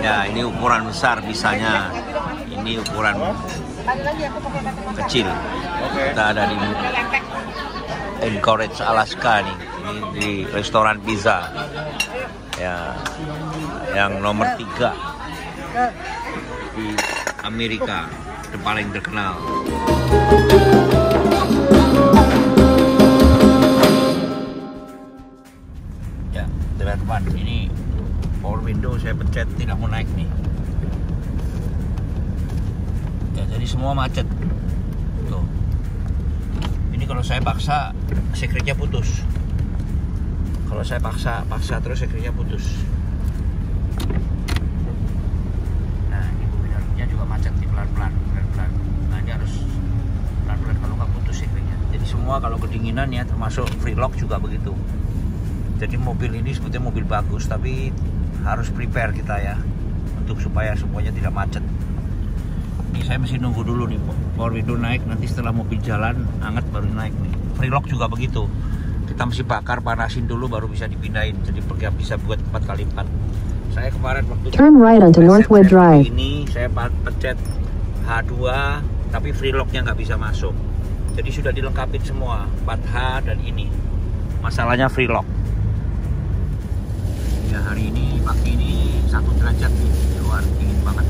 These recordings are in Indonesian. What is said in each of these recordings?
Ya, ini ukuran besar bisanya. Ini ukuran kecil. Kita ada di Anchorage, Alaska nih. Ini di restoran pizza. Ya, yang nomor 3 di Amerika, yang paling terkenal. Ya, teman-teman, ini power window saya pencet tidak mau naik nih. Ya, jadi semua macet. Tuh. Ini kalau saya paksa, secretnya putus. Kalau saya paksa terus secretnya putus. Nah, ini bumi dalamnya juga macet nih, pelan-pelan. Nah, ini harus pelan-pelan kalau nggak putus secretnya. Jadi semua kalau kedinginan ya, termasuk free lock juga begitu. Jadi mobil ini sebetulnya mobil bagus, tapi harus prepare kita ya, untuk supaya semuanya tidak macet. Ini saya mesti nunggu dulu nih, power window naik, nanti setelah mobil jalan hangat baru naik nih. Free lock juga begitu. Kita mesti bakar, panasin dulu baru bisa dipindahin. Jadi bisa buat 4x4. Saya kemarin waktu turn right onto Northwood Drive. Ini saya pencet H2 tapi free locknya nggak bisa masuk. Jadi sudah dilengkapi semua 4H dan ini. Masalahnya free lock. Ya, hari ini pagi ini 1 derajat nih, luar dingin banget.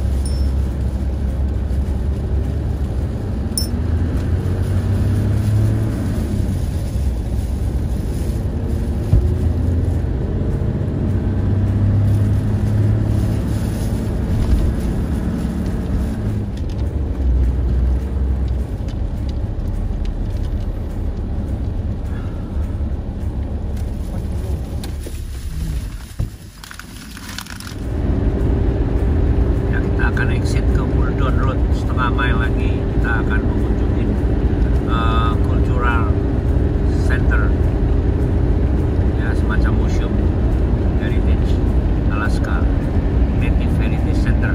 Akan exit ke Muldoon Road, setengah mile lagi kita akan mengunjungi Cultural Center, ya, semacam museum heritage Alaska, Native Heritage Center.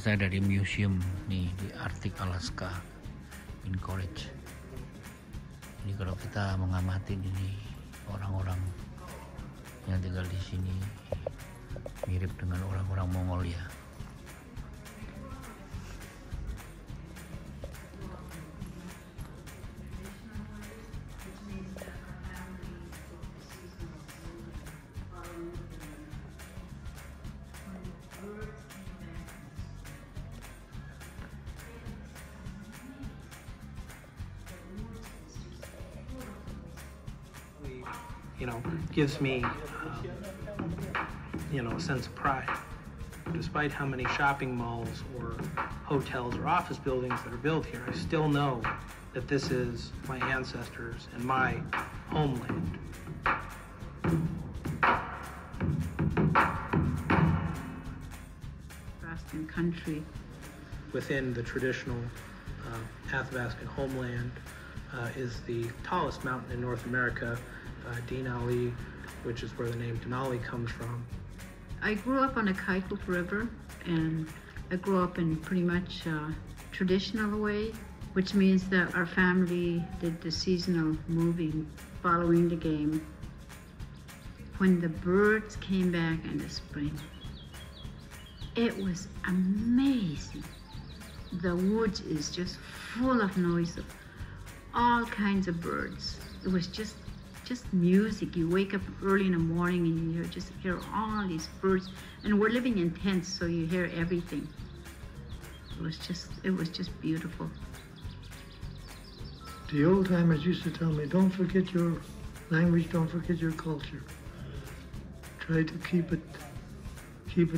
Saya ada di museum nih di Arctic, Alaska, Anchorage. Ini kalau kita mengamati ini orang-orang yang tinggal di sini mirip dengan orang-orang Mongolia. Gives me, a sense of pride. Despite how many shopping malls or hotels or office buildings that are built here, I still know that this is my ancestors and my homeland. Athabascan country. Within the traditional Athabascan homeland is the tallest mountain in North America, Denali, which is where the name Denali comes from. I grew up on the Kaikuk River, and I grew up in pretty much traditional way, which means that our family did the seasonal moving following the game. When the birds came back in the spring, it was amazing. The woods is just full of noise of all kinds of birds. It was just music. You wake up early in the morning and you just hear all these birds, and we're living in tents, so you hear everything. It was just beautiful. The old timers used to tell me, don't forget your language, don't forget your culture. Try to keep it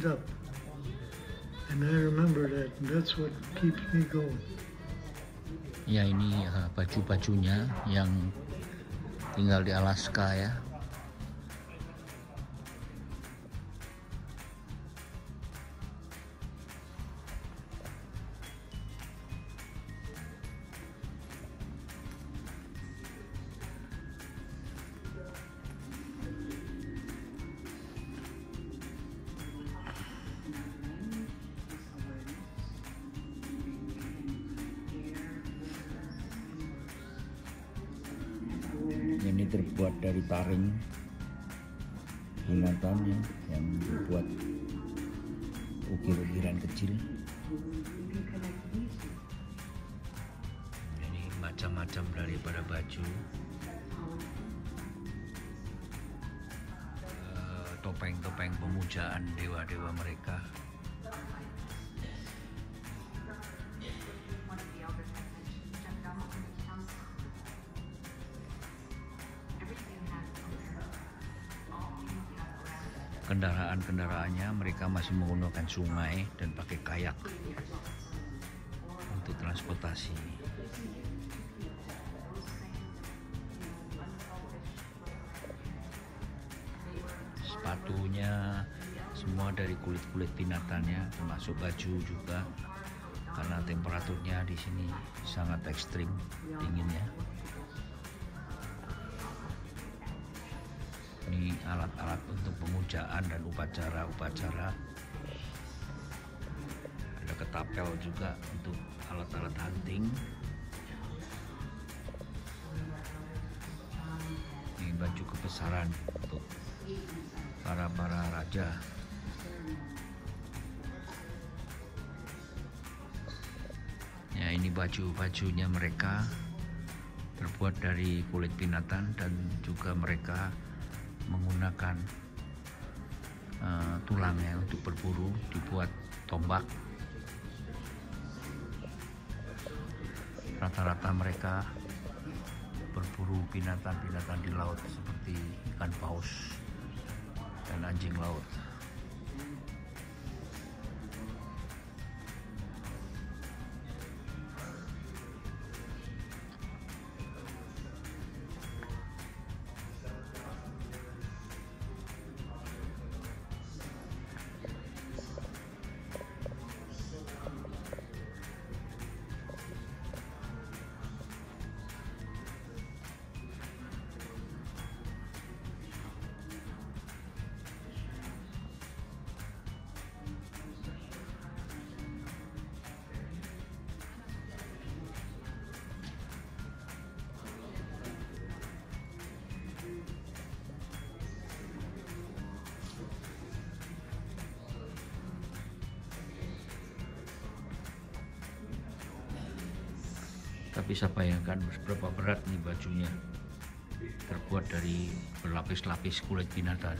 up. And I remember that, and that's what keeps me going. Ya, ini baju-bajunya yang tinggal di Alaska ya. terbuat dari taring binatang yang dibuat ukir-ukiran kecil. Ini macam-macam daripada baju, topeng-topeng pemujaan dewa-dewa mereka. Kendaraan-kendaraannya mereka masih menggunakan sungai dan pakai kayak untuk transportasi. Sepatunya semua dari kulit-kulit binatangnya, termasuk baju juga, karena temperaturnya di sini sangat ekstrim dinginnya. Ini alat-alat untuk pemujaan dan upacara-upacara. Ada ketapel juga untuk alat-alat hunting. Ini baju kebesaran untuk para raja. Ya, ini baju-bajunya mereka terbuat dari kulit binatang dan juga mereka menggunakan tulangnya untuk berburu, dibuat tombak. Rata-rata mereka berburu binatang-binatang di laut seperti ikan paus dan anjing laut. Tapi saya bayangkan seberapa berat nih bajunya, terbuat dari berlapis-lapis kulit binatang.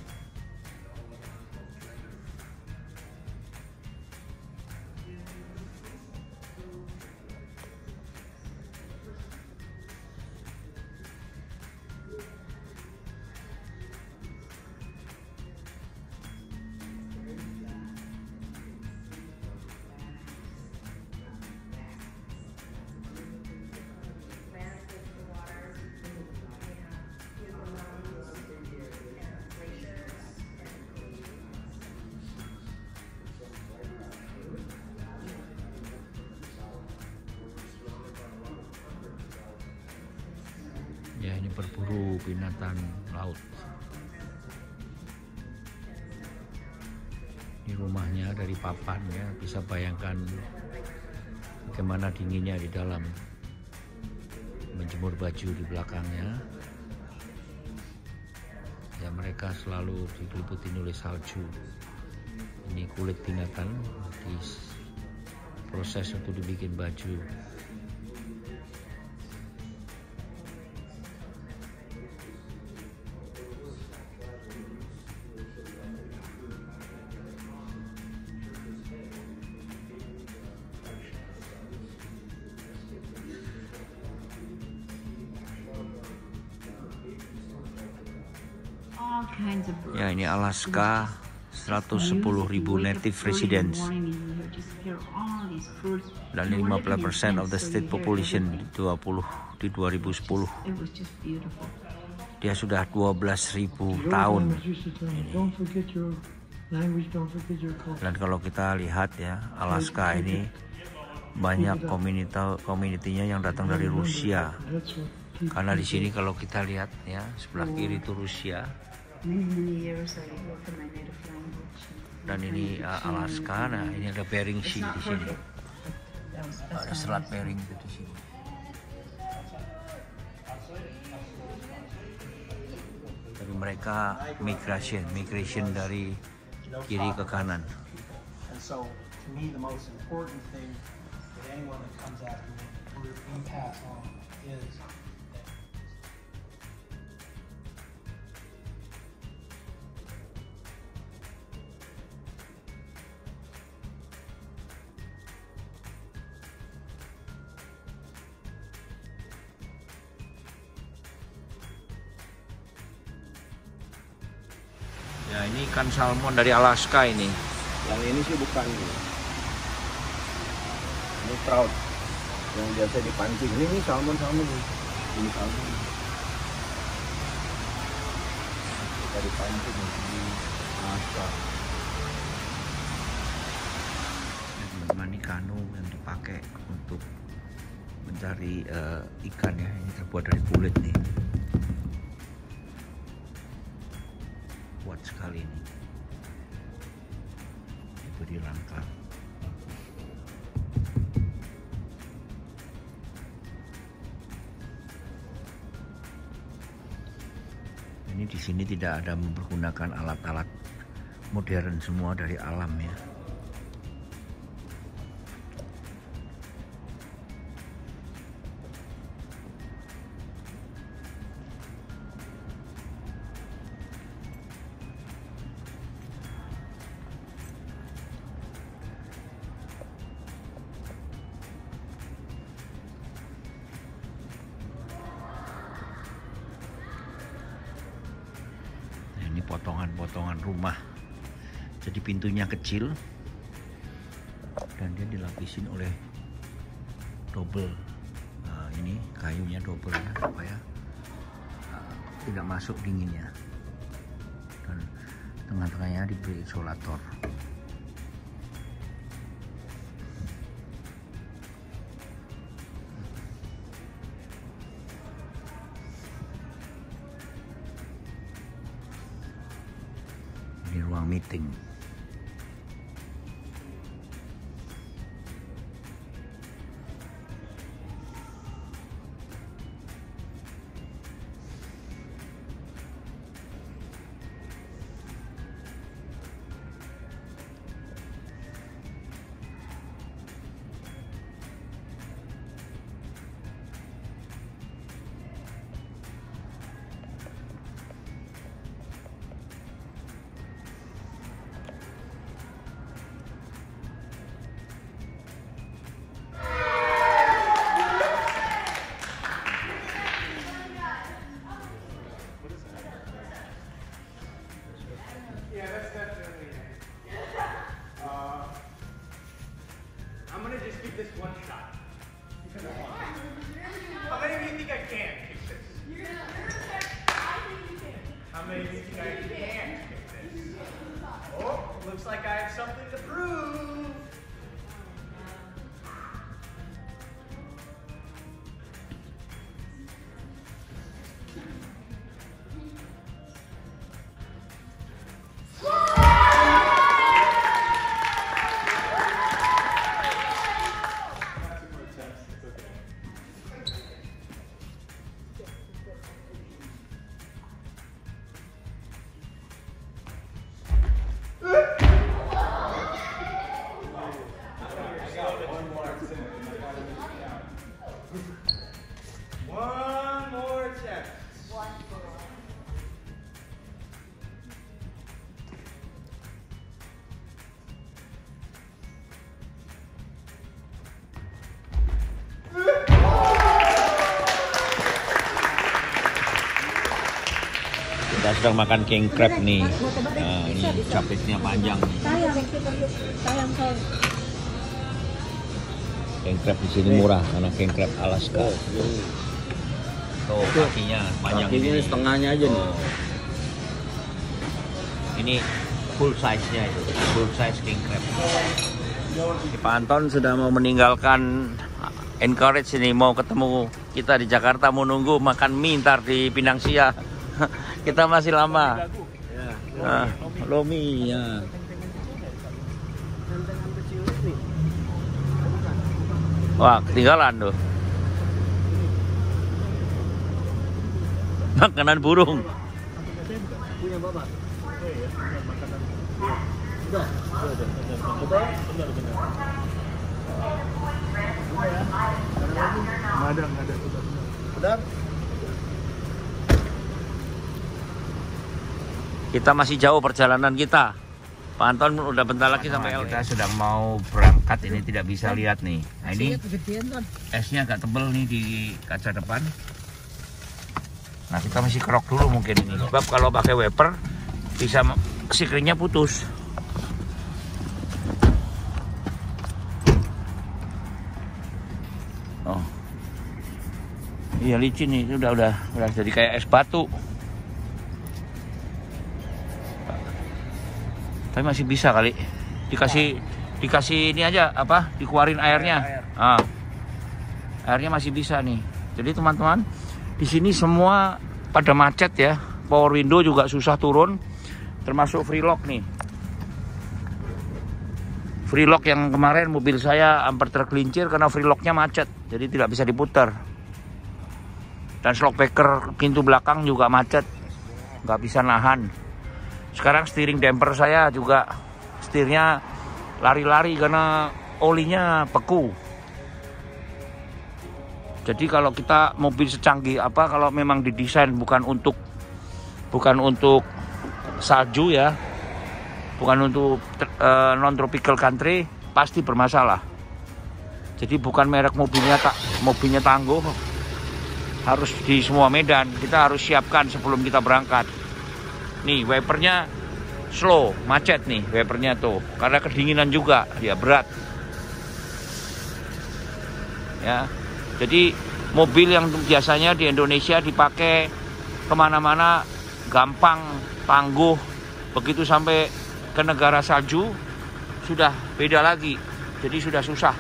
Ya, ini berburu binatang laut. Ini rumahnya dari papan ya, bisa bayangkan bagaimana dinginnya di dalam. Menjemur baju di belakangnya. Ya, mereka selalu diliputi oleh salju. Ini kulit binatang diproses untuk dibikin baju. Ya, ini Alaska, 110.000 native residents dan 15% of the state population di 2010. Dia sudah 12.000 tahun. Dan kalau kita lihat ya, Alaska ini banyak komunitinya yang datang dari Rusia. Karena di sini kalau kita lihat ya, sebelah kiri itu Rusia. Dan ini Alaska. Nah, ini ada Bering Sea di sini. Ada Selat Bering itu di sini. mereka migration dari kiri ke kanan. And so, to me, the most important thing that anyone that comes after me, we pass on, is ya, ini ikan salmon dari Alaska ini. Yang ini sih bukan. Ini trout yang biasa dipancing. Ini salmon nih. Ini salmon. Kita dipancing di Alaska. Teman-teman, ini kanu yang dipakai untuk mencari ikan ya. Ini terbuat dari kulit nih. Kuat sekali ini. Itu dirangkap. Ini di sini tidak ada menggunakan alat-alat modern, semua dari alam ya. Ini potongan-potongan rumah, jadi pintunya kecil dan dia dilapisin oleh double. Nah, ini kayunya double ya, supaya tidak masuk dinginnya, dan tengah-tengahnya diberi isolator. Di ruang meeting. I'm gonna just give this one shot. Because I want. How many do you think I can kick this? You're gonna I think you can. How many do you think I can kick this? Oh, looks like I have something to prove. One more attempt. Kita sedang makan king crab nih. Nah, ini capitnya panjang nih. King crab di sini murah karena king crab Alaska. Tuh kakinya panjang ini. Setengahnya aja nih. Ini full size-nya itu, full size king crab. Pak Anton sudah mau meninggalkan Anchorage ini, mau ketemu kita di Jakarta, mau nunggu makan mie ntar di Pinang Sia. Kita masih lama. Lomi ya. Wah, ketinggalan tuh. Makanan burung. Punya Bapak. Ya, makanan. Udah. Betul? Benar. Nggak ada. Benar? Kita masih jauh perjalanan kita. Pak Anton udah bentar lagi sampai kita sedang mau berangkat, ini tidak bisa lihat nih. Nah ini esnya agak tebel nih di kaca depan. Nah kita masih kerok dulu mungkin ini, sebab kalau pakai wiper bisa screen-nya putus. Oh, iya licin nih, itu udah jadi kayak es batu. Tapi masih bisa kali dikasih ini aja apa, dikeluarin airnya. Airnya masih bisa nih. Jadi teman-teman, di sini semua pada macet ya. Power window juga susah turun, termasuk free lock nih. Free lock yang kemarin mobil saya hampir tergelincir karena free locknya macet, jadi tidak bisa diputar. Dan shock breaker pintu belakang juga macet, nggak bisa nahan. Sekarang steering damper saya juga setirnya lari-lari karena olinya beku. Jadi kalau kita mobil secanggih apa, kalau memang didesain bukan untuk salju ya, bukan untuk non tropical country, pasti bermasalah. Jadi bukan merek mobilnya tangguh, harus di semua medan kita harus siapkan sebelum kita berangkat. Nih wipernya slow, macet nih wipernya tuh, karena kedinginan juga, dia berat. Ya, jadi mobil yang biasanya di Indonesia dipakai kemana-mana gampang, tangguh, begitu sampai ke negara salju sudah beda lagi. Jadi sudah susah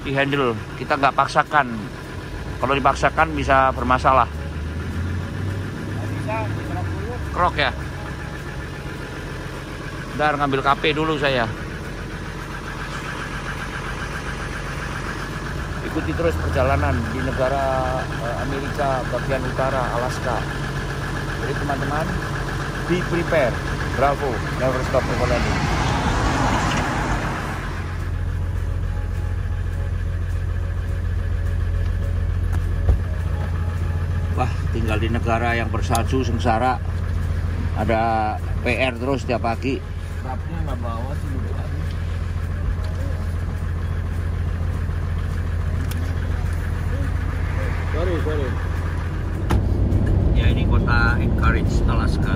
di handle. Kita nggak paksakan. Kalau dipaksakan bisa bermasalah. Krok ya. Bentar ngambil KP dulu saya. Ikuti terus perjalanan di negara Amerika bagian utara, Alaska. Jadi teman-teman, be prepared. Bravo, never stop overlanding. Wah, tinggal di negara yang bersalju sengsara. Ada PR terus tiap pagi. Rapnya nggak bawa sih dulu. Sorry. Ya ini kota Anchorage, Alaska.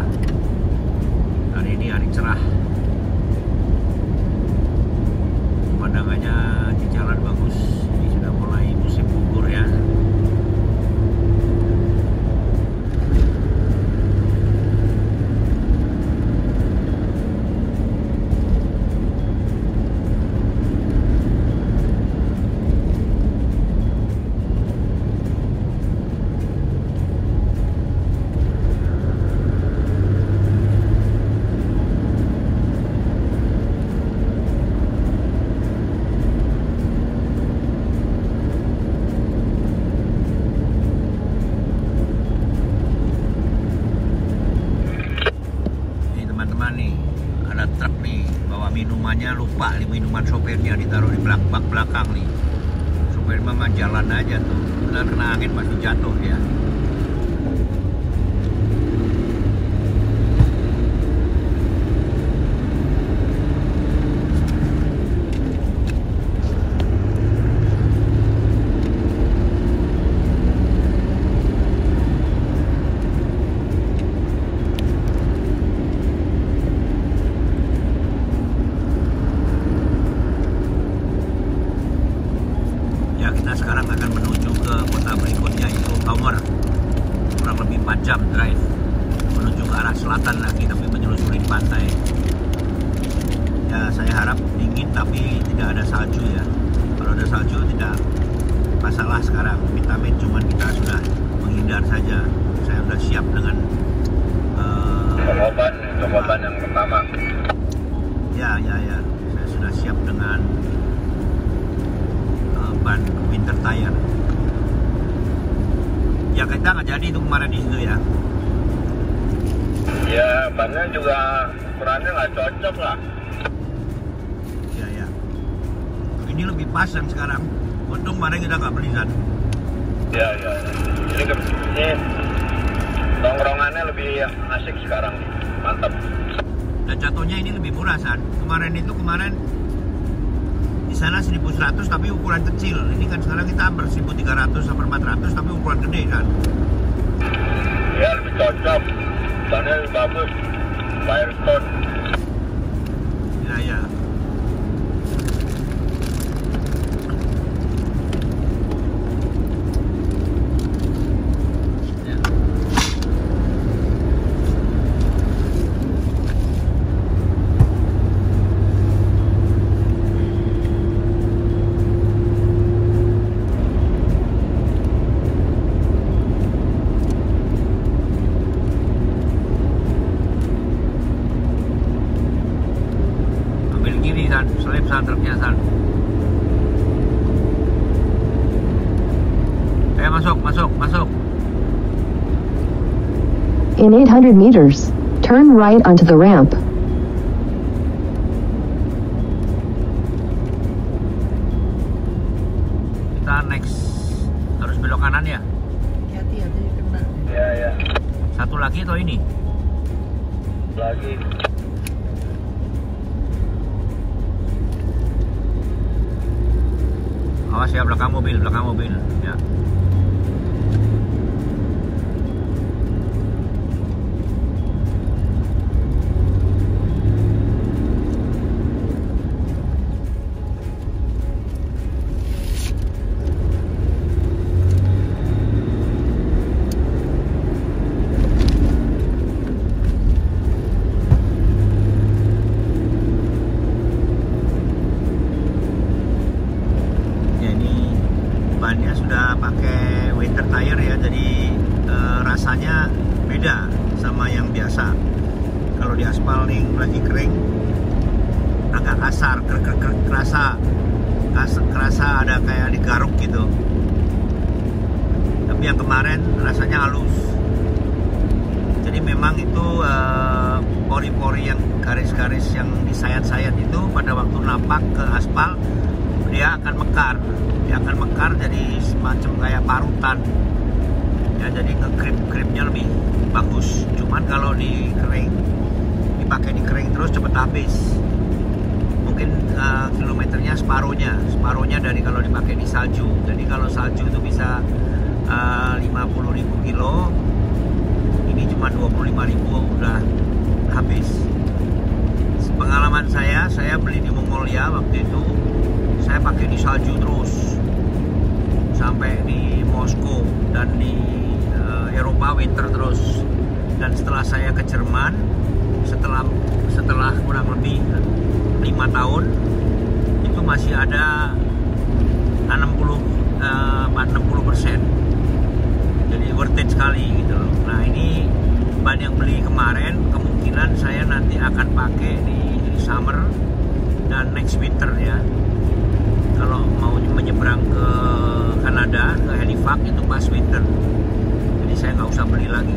Hari ini hari cerah. Pemandangannya di jalan bagus. Ini sudah mulai musim gugur ya. Minumannya lupa, minuman sopirnya ditaruh di bak belakang nih. Sopir mah jalan aja tuh, benar kena angin pasti jatuh ya. Sekarang akan menuju ke kota berikutnya, yaitu Homer. Kurang lebih 4 jam drive menuju ke arah selatan lagi, tapi menyelusuri pantai. Ya saya harap dingin tapi tidak ada salju ya. Kalau ada salju tidak masalah sekarang. Vitamin cuman kita sudah menghindar saja. Saya sudah siap dengan pengobatan yang pertama. Ya. Saya sudah siap dengan ban winter tire. Ya kita nggak jadi itu kemarin di situ ya. Ya, bannya juga ukurannya nggak cocok lah. Ya. Ini lebih pas yang sekarang. Untung kemarin kita nggak beli, San. Ya. Ini tongkrongannya lebih asik sekarang. Mantap. Dan jatuhnya ini lebih murah, San. Kemarin di sana 1.100 tapi ukuran kecil. Ini kan sekarang kita 1.300 sampai 400 tapi ukuran gede, kan? Ya, lebih cocok. Bannya lebih bagus. Firestone. Ya. Selip San truknya, San. Masuk. In 800 meters, turn right onto the ramp. Kita next harus belok kanan ya? Hati-hati kena. Ya. Satu lagi atau ini? Lagi. Awas ya, belakang mobil ya. Bannya sudah pakai winter tire ya, jadi rasanya beda sama yang biasa. Kalau di aspal nih lagi kering agak kasar, kerasa ada kayak digaruk gitu. Tapi yang kemarin rasanya halus. Jadi memang itu pori-pori yang garis-garis yang disayat-sayat itu pada waktu napak ke aspal dia akan mekar jadi semacam kayak parutan ya, jadi nge-grip-gripnya lebih bagus. Cuman kalau dipakai di kering terus cepet habis, mungkin kilometernya separuhnya dari kalau dipakai di salju. Jadi kalau salju itu bisa 50.000 kilo, ini cuma 25.000 udah habis. Pengalaman saya beli di Mongolia waktu itu, saya pakai di salju terus sampai di Moskow dan di Eropa winter terus. Dan setelah saya ke Jerman, setelah kurang lebih 5 tahun itu masih ada 60%. Jadi worth it sekali gitu loh. Nah, ini ban yang beli kemarin kemungkinan saya nanti akan pakai di summer dan next winter ya. Kalau mau menyeberang ke Kanada, ke Halifax itu pas winter. Jadi saya nggak usah beli lagi.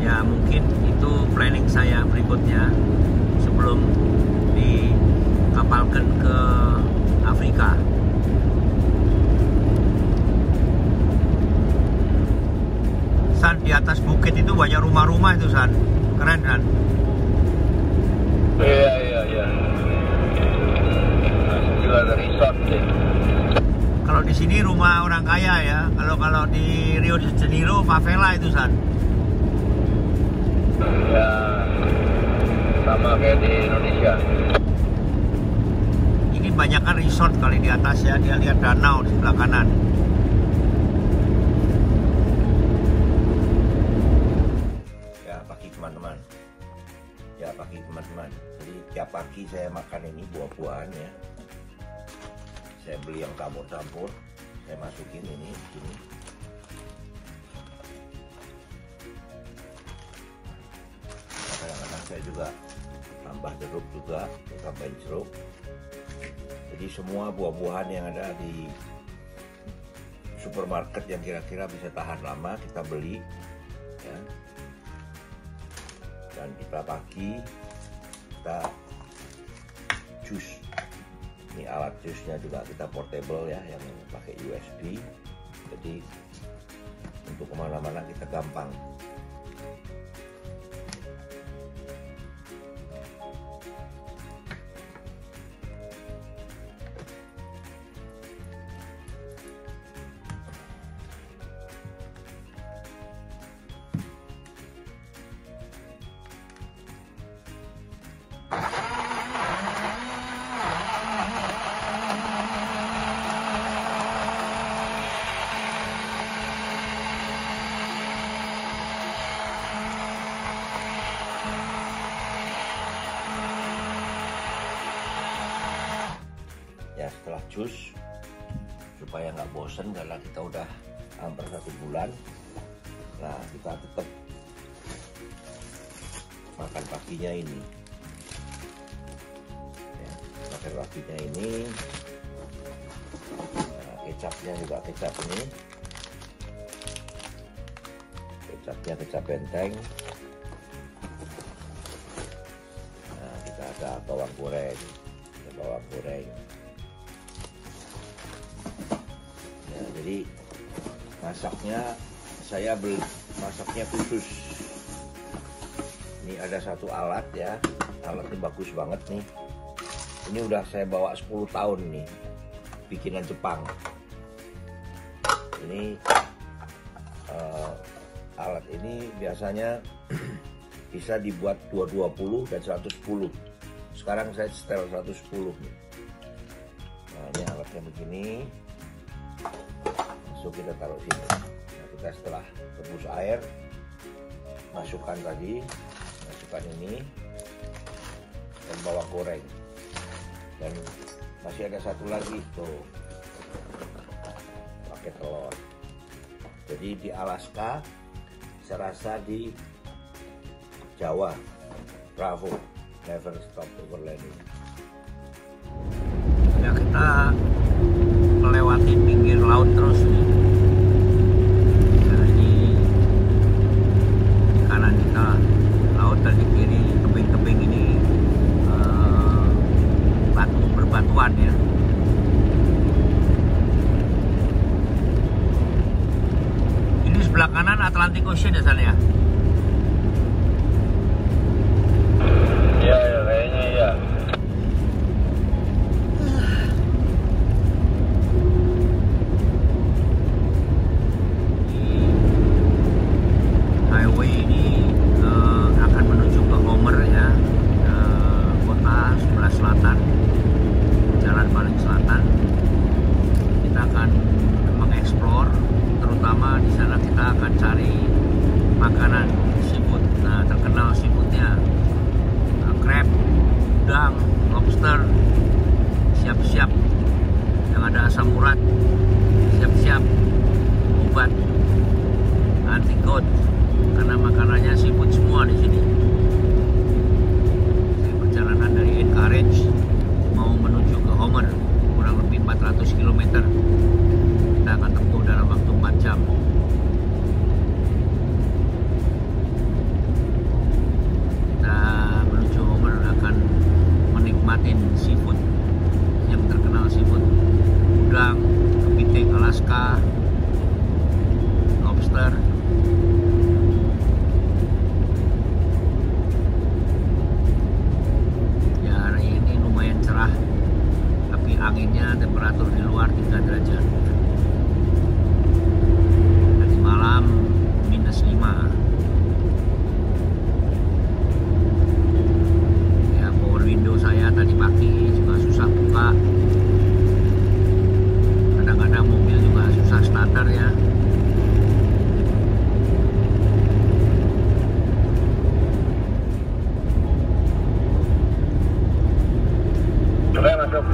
Ya mungkin itu planning saya berikutnya sebelum dikapalkan ke Afrika. San, di atas bukit itu banyak rumah-rumah itu, San. Keren kan? Iya. Juga ada resort deh. Kalau di sini rumah orang kaya ya. Kalau di Rio de Janeiro favela itu, San. Ya, sama kayak di Indonesia. Ini banyak kan resort kali di atas ya. Dia lihat danau di sebelah kanan. Pagi teman-teman. Jadi tiap pagi saya makan ini buah-buahan ya. Saya beli yang campur-campur, saya masukin ini sini. Kadang-kadang saya juga tambah jeruk juga, saya tambahin jeruk. Jadi semua buah-buahan yang ada di supermarket yang kira-kira bisa tahan lama kita beli ya. Dan kita pagi kita jus. Ini alat jusnya juga kita portable ya, yang pakai USB. Jadi untuk kemana-mana kita gampang. Ya, setelah jus, supaya nggak bosen karena kita udah hampir 1 bulan, nah kita tetap makan paginya ini ya, makan paginya ini. Nah, kecapnya juga kecap ini, kecapnya kecap benteng. Nah, kita ada bawang goreng, ya, jadi masaknya saya beli masaknya khusus. Ini ada satu alat ya, alatnya bagus banget nih. Ini udah saya bawa 10 tahun nih, bikinan Jepang. Ini alat ini biasanya bisa dibuat 220 dan 110. Sekarang saya setel 110 nih. Nah, ini alatnya begini. Langsung kita taruh sini. Nah, kita setelah rebus air, masukkan ini dan bawang goreng. Dan masih ada satu lagi tuh, pakai telur. Jadi di Alaska, serasa di Jawa, bravo, never stop overlanding. Ya, kita melewati pinggir laut terus nih. Nah, ini di kanan kita laut dan di kiri tebing-tebing ini berbatuan ya. Ini sebelah kanan Atlantic Ocean ya sana ya? Iya, kayaknya iya. Highway ini akan menuju ke Homer ya, kota sebelah selatan, jalan paling selatan. Kita akan mengeksplor, terutama di sana kita akan cari makanan seafood. Nah, terkenal seafoodnya crab, udang, lobster. Siap-siap yang ada asam urat, siap-siap obat anti gout, karena makanannya seafood semua di sini. Ini perjalanan dari Anchorage mau menuju ke Homer, kurang lebih 400 km. Kita akan tempuh dalam waktu 4 jam. Kita menuju Homer akan menikmatin seafood yang terkenal, seafood udang, kepiting Alaska, lobster. Ya, hari ini lumayan cerah, tapi anginnya temperatur di luar 3 derajat. Tadi malam -5. Ya, power window saya tadi pagi juga susah buka. Kadang-kadang mobil juga susah starter ya. Masuk.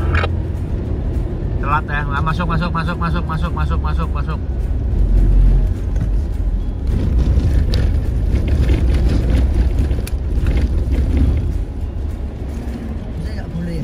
Telat ya, nggak masuk. Nggak boleh.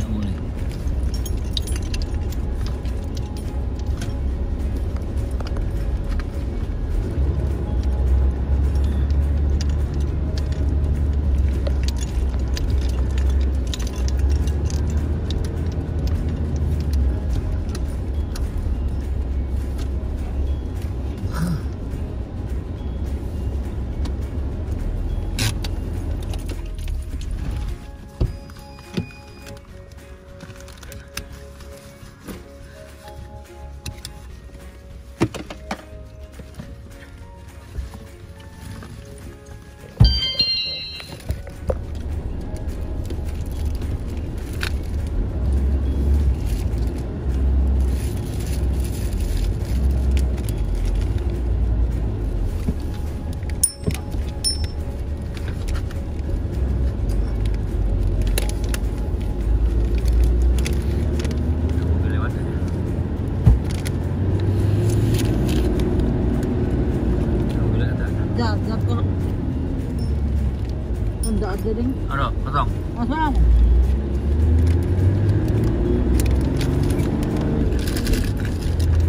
Potong. Masuk.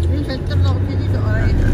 Ini sektor loh sini doa itu.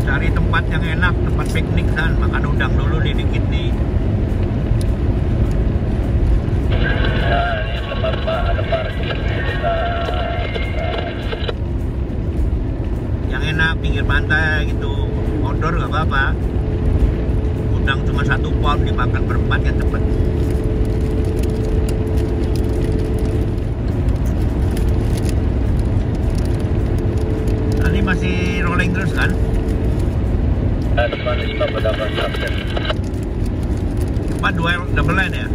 Cari tempat yang enak, tempat piknik kan, makan udang dulu nih dikit nih. Nah, ini tempat ada parkir kita. Yang enak pinggir pantai gitu, outdoor nggak apa-apa. Udang cuma 1 pound dimakan berempat ya cepet. Nah, ini masih rolling terus kan? Depan lima pendapat subset. Depan double line ya?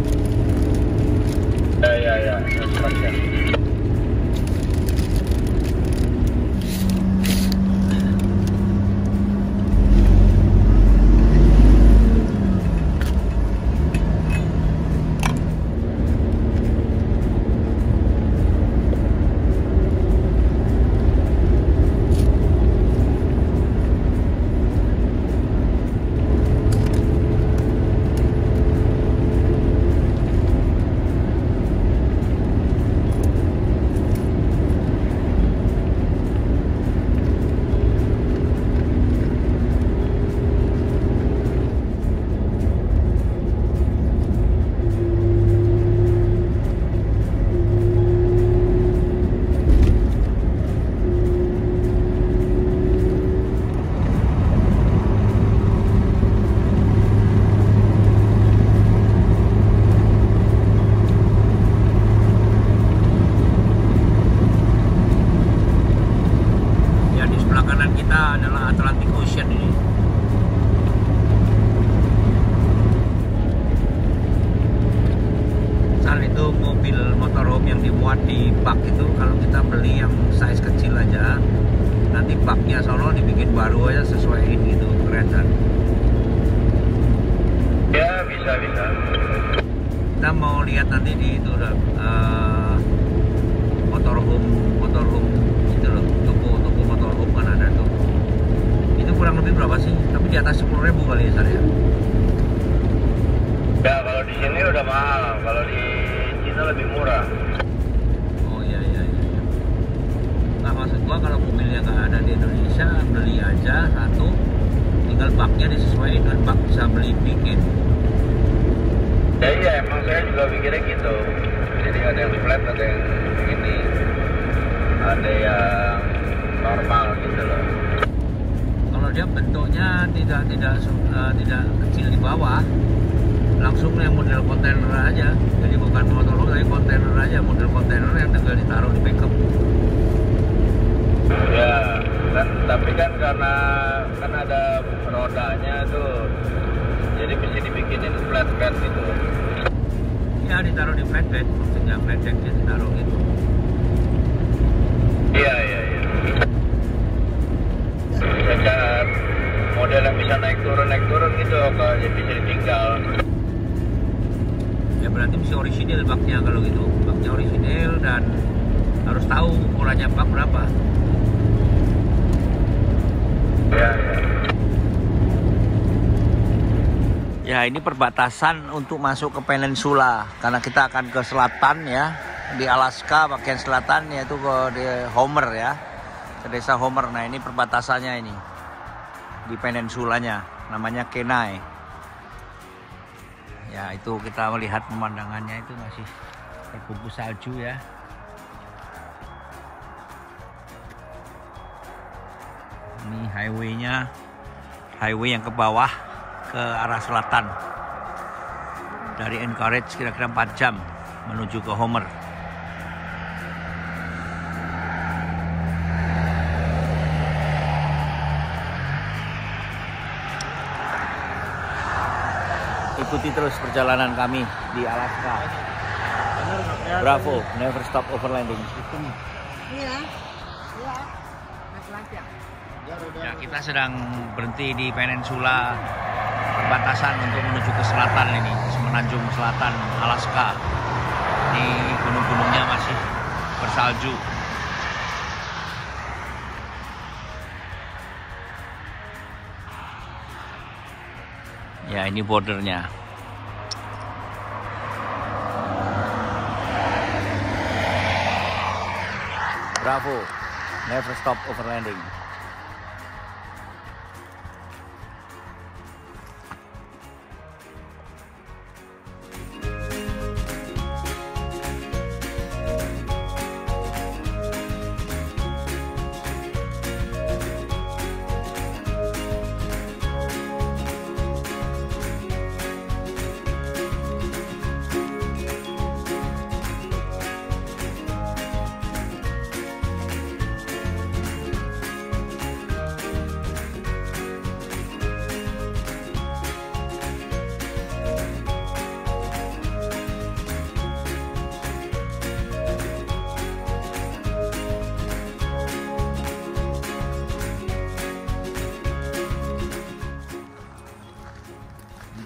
Ya, subset. Adalah Atlantic Ocean ini. Misal itu mobil motorhome yang dimuat di bak itu, kalau kita beli yang size kecil aja, nanti baknya sono dibikin baru aja sesuaiin gitu, keren kan? Ya bisa. Kita mau lihat nanti di itu motorhome itu loh, toko motorhome kan ada tuh. Kurang lebih berapa sih? Tapi di atas 10.000 kali ya, Sar ya? Ya, kalau di sini udah mahal. Kalau di Cina lebih murah. Oh iya. Nah, maksud gua kalau mobilnya nggak ada di Indonesia, beli aja satu, tinggal baknya disesuaikan dengan bak, bisa beli bikin. Ya iya, emang saya juga pikirnya gitu. Jadi ada yang flat, ada yang ini, ada yang normal gitu loh. Kalau dia bentuknya tidak kecil di bawah, langsung yang model kontainer aja. Jadi bukan motor tapi kontainer aja, model kontainer yang tinggal ditaruh di backup. Ya, tapi kan karena kan ada rodanya tuh, jadi bisa dibikinin flatbed gitu. Ya, ditaruh di flatbed, maksudnya flatbednya ditaruh gitu. Iya. Cacat model yang bisa naik turun gitu, kalau bisa ditinggal. Ya berarti mesti orisinil baknya kalau gitu. Baknya orisinil dan harus tahu ukurannya bak berapa. Ya ini perbatasan untuk masuk ke peninsula, karena kita akan ke selatan ya, di Alaska bagian selatan, yaitu ke di Homer ya, ke desa Homer. Nah ini perbatasannya ini di peninsulanya, namanya Kenai. Ya itu kita melihat pemandangannya itu masih terbungkus salju ya. Ini highway-nya, highway yang ke bawah ke arah selatan. Dari Anchorage kira-kira 4 jam menuju ke Homer. Ikuti terus perjalanan kami di Alaska. Bravo, never stop overlanding. Ya, kita sedang berhenti di peninsula perbatasan untuk menuju ke selatan ini, semenanjung selatan Alaska. Ini gunung-gunungnya masih bersalju. Ya, ini bordernya. Bravo, never stop overlanding.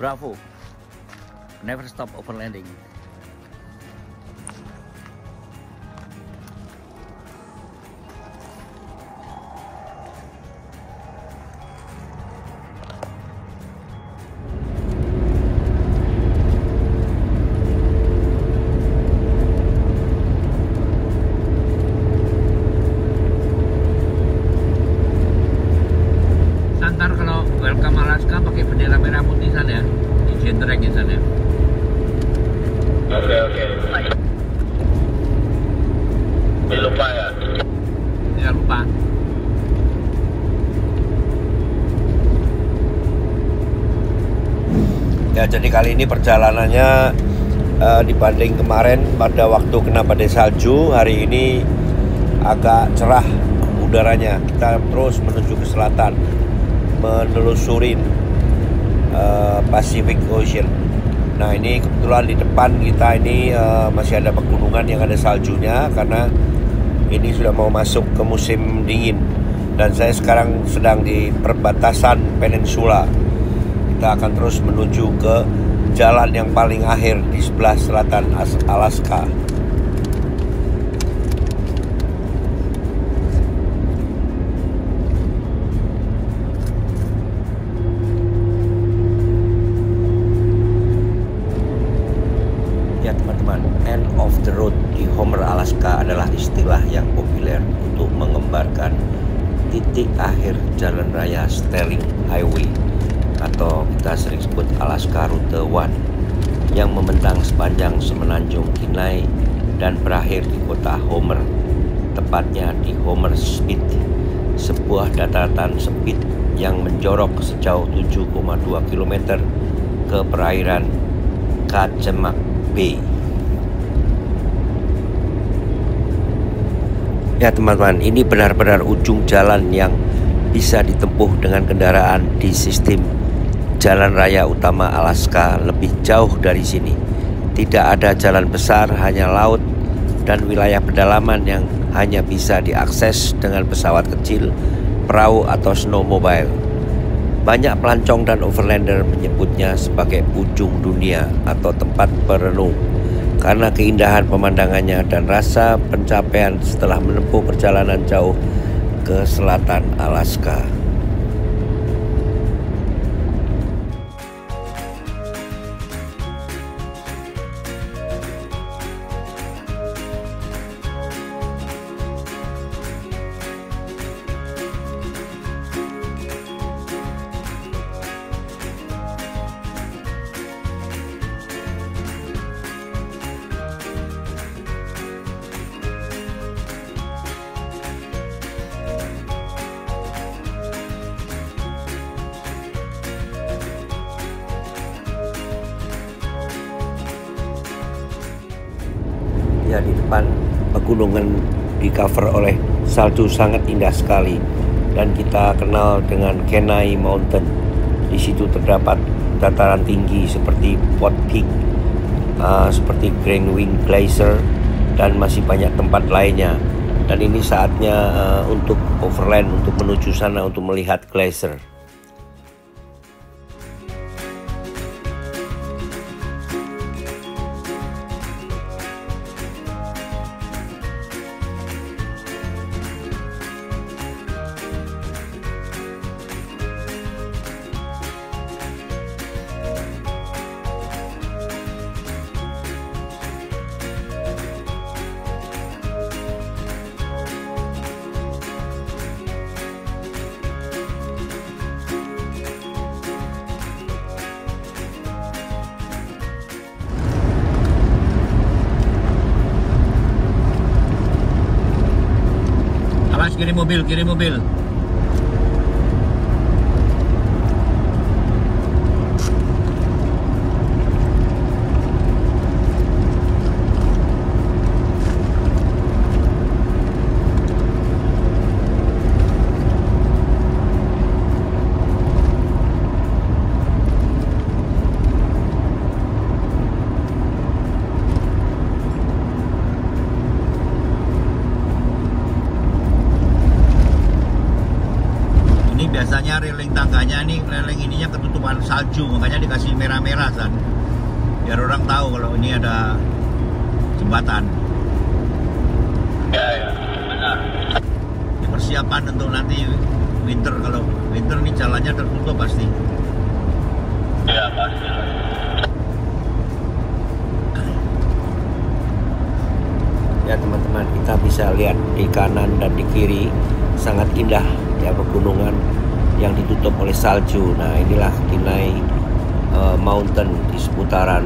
Bravo, never stop overlanding. Santar kalau welcome Alaska pakai bendera merah putih sana ya, di genreng ya sana. Oke. Jangan lupa ya. Jangan lupa. Ya, jadi kali ini perjalanannya dibanding kemarin pada waktu kena badai salju, hari ini agak cerah udaranya. Kita terus menuju ke selatan, menelusurin Pacific Ocean. Nah, ini kebetulan di depan kita ini masih ada pegunungan yang ada saljunya karena ini sudah mau masuk ke musim dingin. Dan saya sekarang sedang di perbatasan peninsula. Kita akan terus menuju ke jalan yang paling akhir di sebelah selatan Alaska. Ya teman-teman, end of the road di Homer, Alaska adalah istilah yang populer untuk menggambarkan titik akhir jalan raya Sterling Highway atau kita sering sebut Alaska Route 1 yang membentang sepanjang semenanjung Kenai dan berakhir di kota Homer, tepatnya di Homer Spit, sebuah daratan sempit yang menjorok sejauh 7,2 km ke perairan Kachemak Bay. Ya teman-teman, ini benar-benar ujung jalan yang bisa ditempuh dengan kendaraan di sistem jalan raya utama Alaska. Lebih jauh dari sini tidak ada jalan besar, hanya laut dan wilayah pedalaman yang hanya bisa diakses dengan pesawat kecil, perahu atau snowmobile. Banyak pelancong dan overlander menyebutnya sebagai ujung dunia atau tempat perenung karena keindahan pemandangannya dan rasa pencapaian setelah menempuh perjalanan jauh ke selatan Alaska. Ya, di depan pegunungan di cover oleh salju sangat indah sekali, dan kita kenal dengan Kenai Mountain. Di situ terdapat dataran tinggi seperti Pot Peak, seperti Grand Wing Glacier, dan masih banyak tempat lainnya. Dan ini saatnya untuk overland, untuk menuju sana untuk melihat glacier. Kiri mobil. Biasanya railing tangganya nih, railing ininya ketutupan salju, makanya dikasih merah-merah kan, biar orang tahu kalau ini ada jembatan. Ya, benar. Ini persiapan untuk nanti winter, kalau winter nih jalannya tertutup pasti. Ya, pasti. Ya teman-teman, kita bisa lihat di kanan dan di kiri sangat indah ya pegunungan yang ditutup oleh salju. Nah, inilah Kenai Mountain di seputaran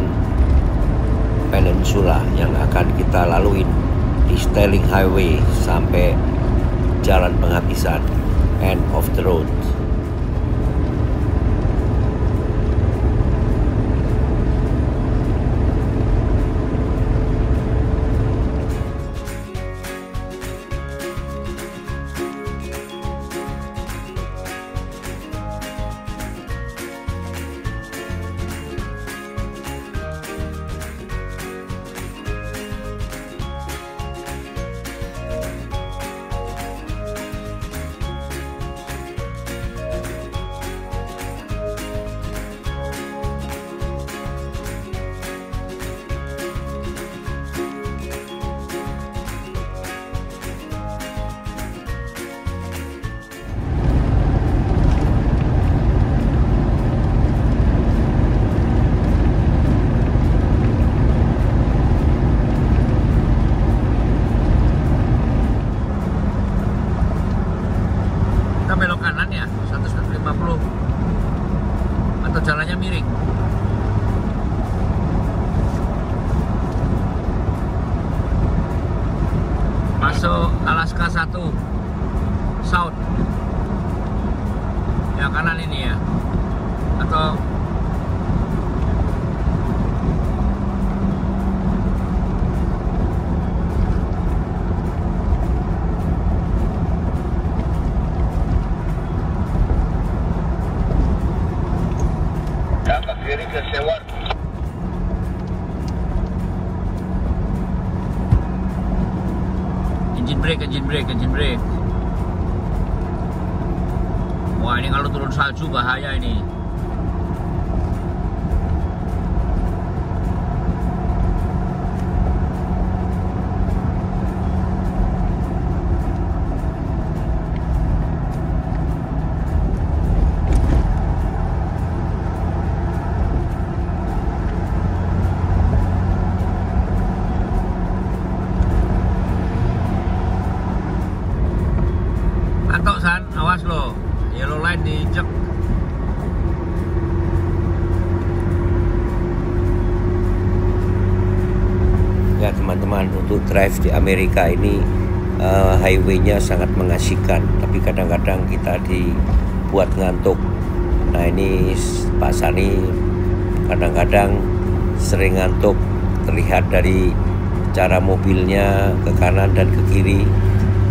peninsula yang akan kita lalui di Sterling Highway sampai jalan penghabisan, end of the road. jalannya miring. Masuk Alaska 1 South. Yang kanan ini ya. Atau kiri ke Seward. Engine brake. Wah, ini kalau turun salju bahaya ini. Awas lo, yellow line diinjek. Ya teman-teman, untuk drive di Amerika ini highway-nya sangat mengasihkan, tapi kadang-kadang kita dibuat ngantuk. Nah ini Pak Sani kadang-kadang sering ngantuk, terlihat dari cara mobilnya ke kanan dan ke kiri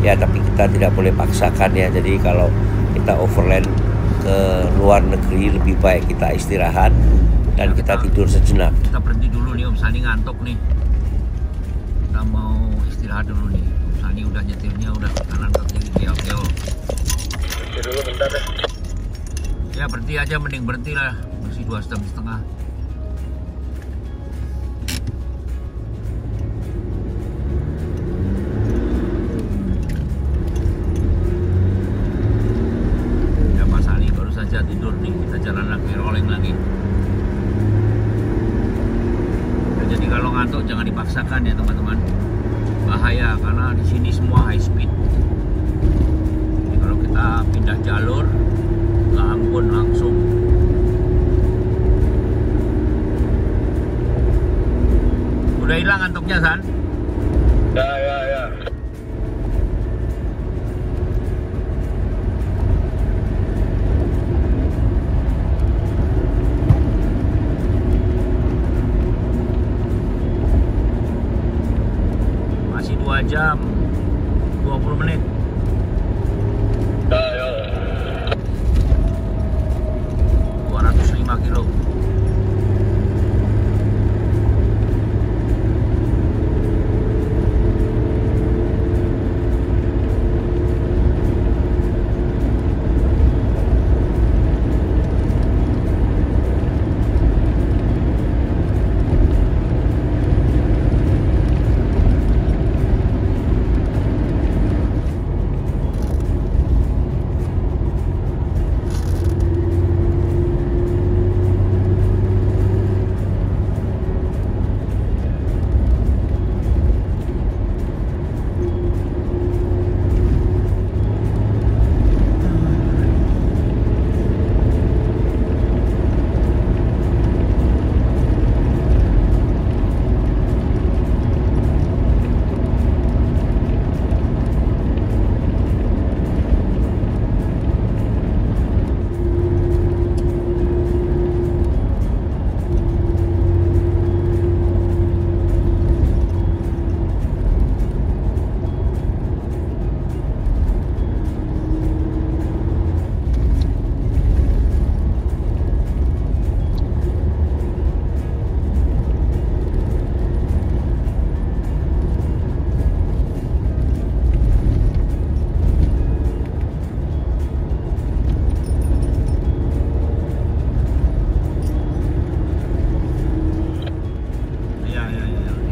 ya, tapi kita tidak boleh paksakan ya. Jadi kalau kita overland ke luar negeri lebih baik kita istirahat dan kita tidur sejenak. Kita berhenti dulu nih, Om Sani ngantuk nih. Kita mau istirahat dulu nih. Om Sani udah nyetirnya udah ke kanan ke kiri keo. Berhenti dulu bentar deh. Ya berhenti aja, mending berhenti lah. Masih 2 jam setengah. Ya Mas Ali baru saja tidur nih. Kita jalan lagi, rolling lagi. Ya, jadi kalau ngantuk jangan dipaksakan ya teman-teman. Bahaya karena di sini semua high speed. Jadi kalau kita pindah jalur, nggak ampun langsung. Udah hilang ngantuknya, San? Ya. Masih 2 jam 20 menit. Ya. 205 kilo.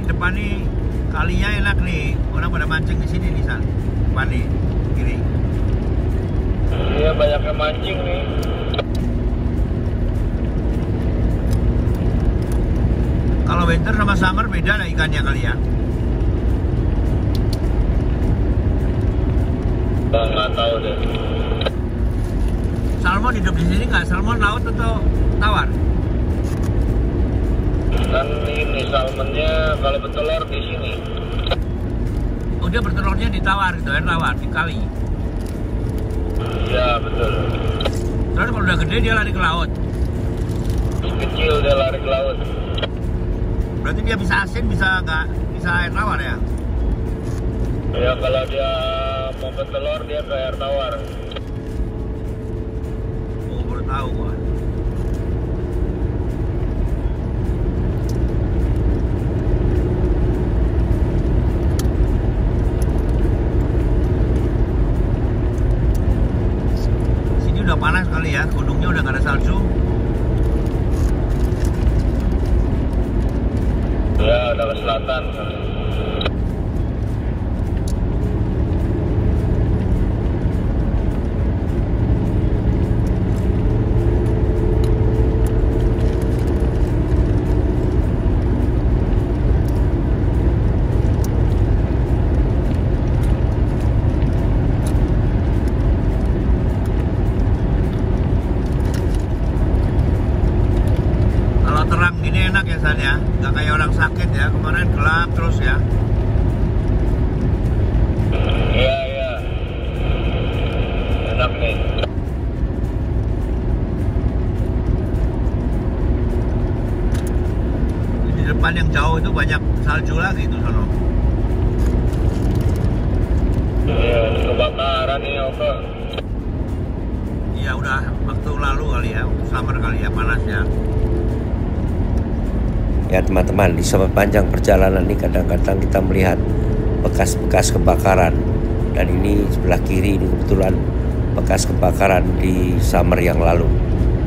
Depan nih kalinya enak nih, orang pada mancing di sini nih, San. Depan nih, kiri. Iya, banyak yang mancing nih. Kalau winter sama summer beda lah ikannya kali ya? Nggak tahu deh. Salmon hidup di sini nggak? Salmon laut atau tawar? Kan ini salmonnya kalau bertelur di sini. Oh, dia bertelurnya di tawar gitu, air tawar, di kali. Iya, betul. Terus kalau udah gede dia lari ke laut. Kecil dia lari ke laut. Berarti dia bisa asin, bisa nggak? Bisa air tawar ya? Ya, kalau dia mau bertelur dia ke air tawar. Oh, baru tahu gua. Udah panas kali ya, gunungnya udah nggak ada salju. Ya, udah ke selatan. Terang gini enak ya, San ya, nggak kayak orang sakit ya, kemarin gelap terus ya. Iya, enak nih. Di depan yang jauh itu banyak salju lagi itu sono. Iya, kebakaran nih apa? Iya udah waktu lalu kali ya, waktu summer kali ya panasnya. Ya teman-teman, di sepanjang perjalanan ini kadang-kadang kita melihat bekas-bekas kebakaran. Dan ini sebelah kiri ini kebetulan bekas kebakaran di summer yang lalu.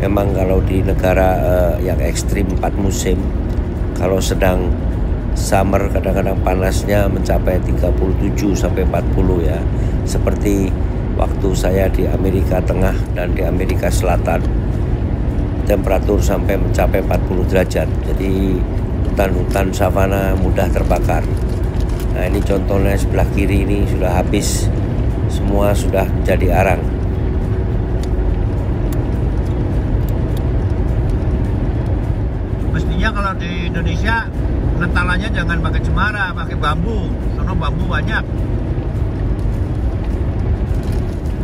Memang kalau di negara yang ekstrim 4 musim, kalau sedang summer kadang-kadang panasnya mencapai 37 sampai 40 ya. Seperti waktu saya di Amerika Tengah dan di Amerika Selatan, temperatur sampai mencapai 40 derajat. Jadi hutan-hutan savana mudah terbakar. Nah ini contohnya sebelah kiri ini sudah habis, semua sudah menjadi arang. Mestinya kalau di Indonesia netalannya jangan pakai cemara, pakai bambu. Sono bambu banyak.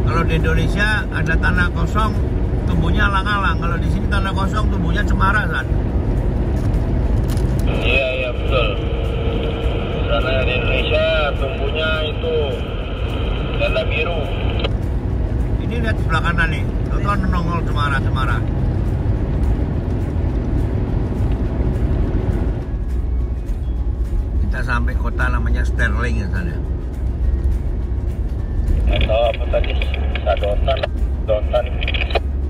Kalau di Indonesia ada tanah kosong, tumbuhnya alang-alang. Kalau di sini tanah kosong, tumbuhnya cemara kan? Iya betul. Karena di Indonesia tumbuhnya itu tanda biru. Ini lihat sebelah kanan nih, itu nongol cemara-cemara. Kita sampai kota namanya Sterling ya sana. Atau apa tadi? Sadotan.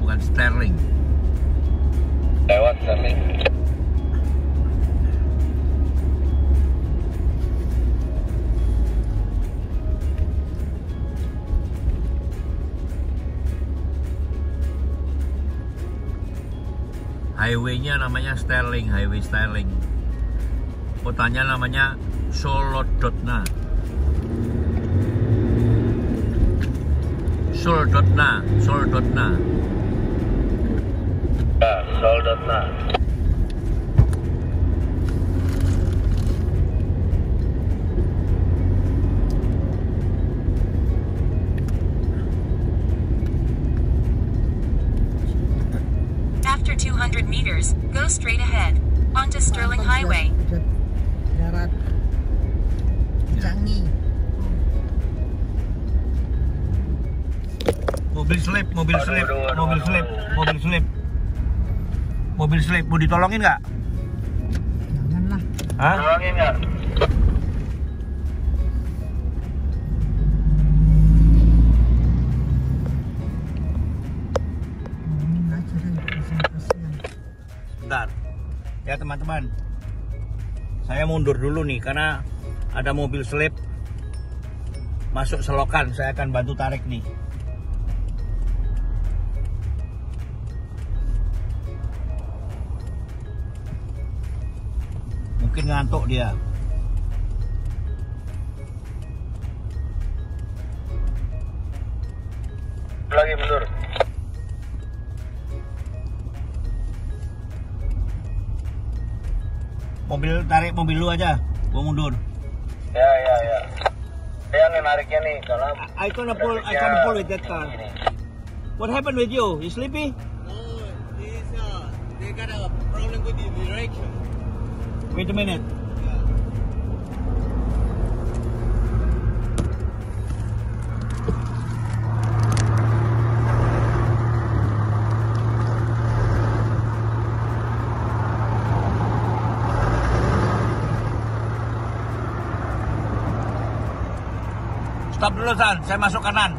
Bukan Sterling. Lewat kami. Highway-nya namanya Sterling, Highway Sterling. Kotanya namanya Soldotna. Ya, Soldotna. After 200 meters, go straight ahead onto Sterling Highway. Darat Changi. Mobil slip. Mau ditolongin nggak? Janganlah. Hah? Tolongin nggak? Bentar. Ya teman-teman. Saya mundur dulu nih karena ada mobil slip masuk selokan. Saya akan bantu tarik nih. Mungkin ngantuk dia. Lagi mundur. Tarik mobil lu aja, gua mundur. Ya. Saya nih nariknya nih karena I can pull with that car. What happened with you? You sleepy? No, they got a problem with the direction. Wait a minute. Stop dulu San, saya masuk kanan.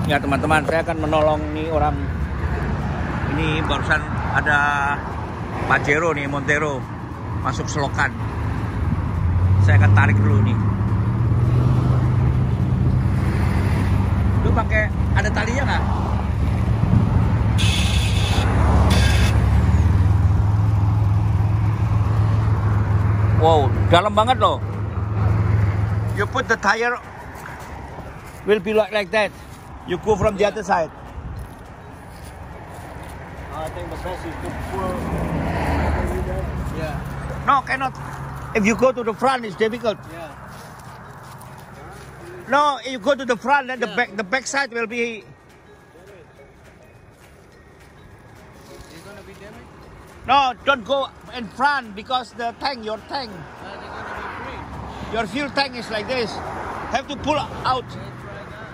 Ya teman-teman, saya akan menolong nih orang. Ini barusan ada Pajero nih, Montero masuk selokan. Saya akan tarik dulu nih. Lu pakai ada talinya nggak? Wow, dalam banget loh. You put the tire will be like that. You go from the other side. I think the best is to pull. Yeah. No, cannot. If you go to the front, it's difficult. Yeah. No, you go to the front and the back side will be. It's gonna be damaged? No, don't go in front because your tank, They're gonna be free. your fuel tank is like this. Have to pull out. Let's try that.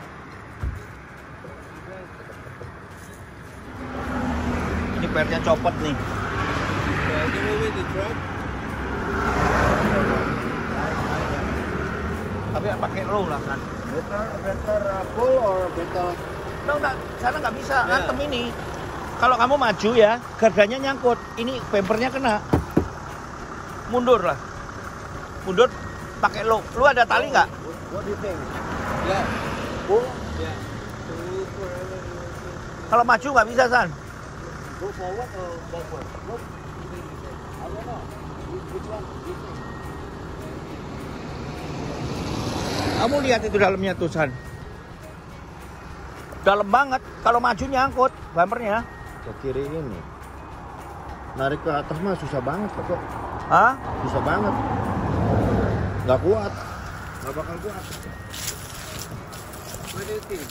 Ini pernya copot nih. Can you move with the truck? Tapi pakai roll lah kan. Better pull or better? No, sana nggak bisa ngantem ini. Kalau kamu maju ya, gardanya nyangkut. Ini bumpernya kena. Mundur lah. Mundur pakai low. Lu ada tali nggak? What do you think? Yeah. Pull? Yeah. So forever. Kalau maju nggak bisa, San. Go forward or backward? Look. I don't know. Which one? You think? Kamu lihat itu dalamnya tuh, San. Dalam banget. Kalau maju nyangkut bumpernya. Ke kiri ini. Narik ke atas mah susah banget kok. Hah? Susah banget. Nggak kuat. Nggak bakal kuat. What do you think?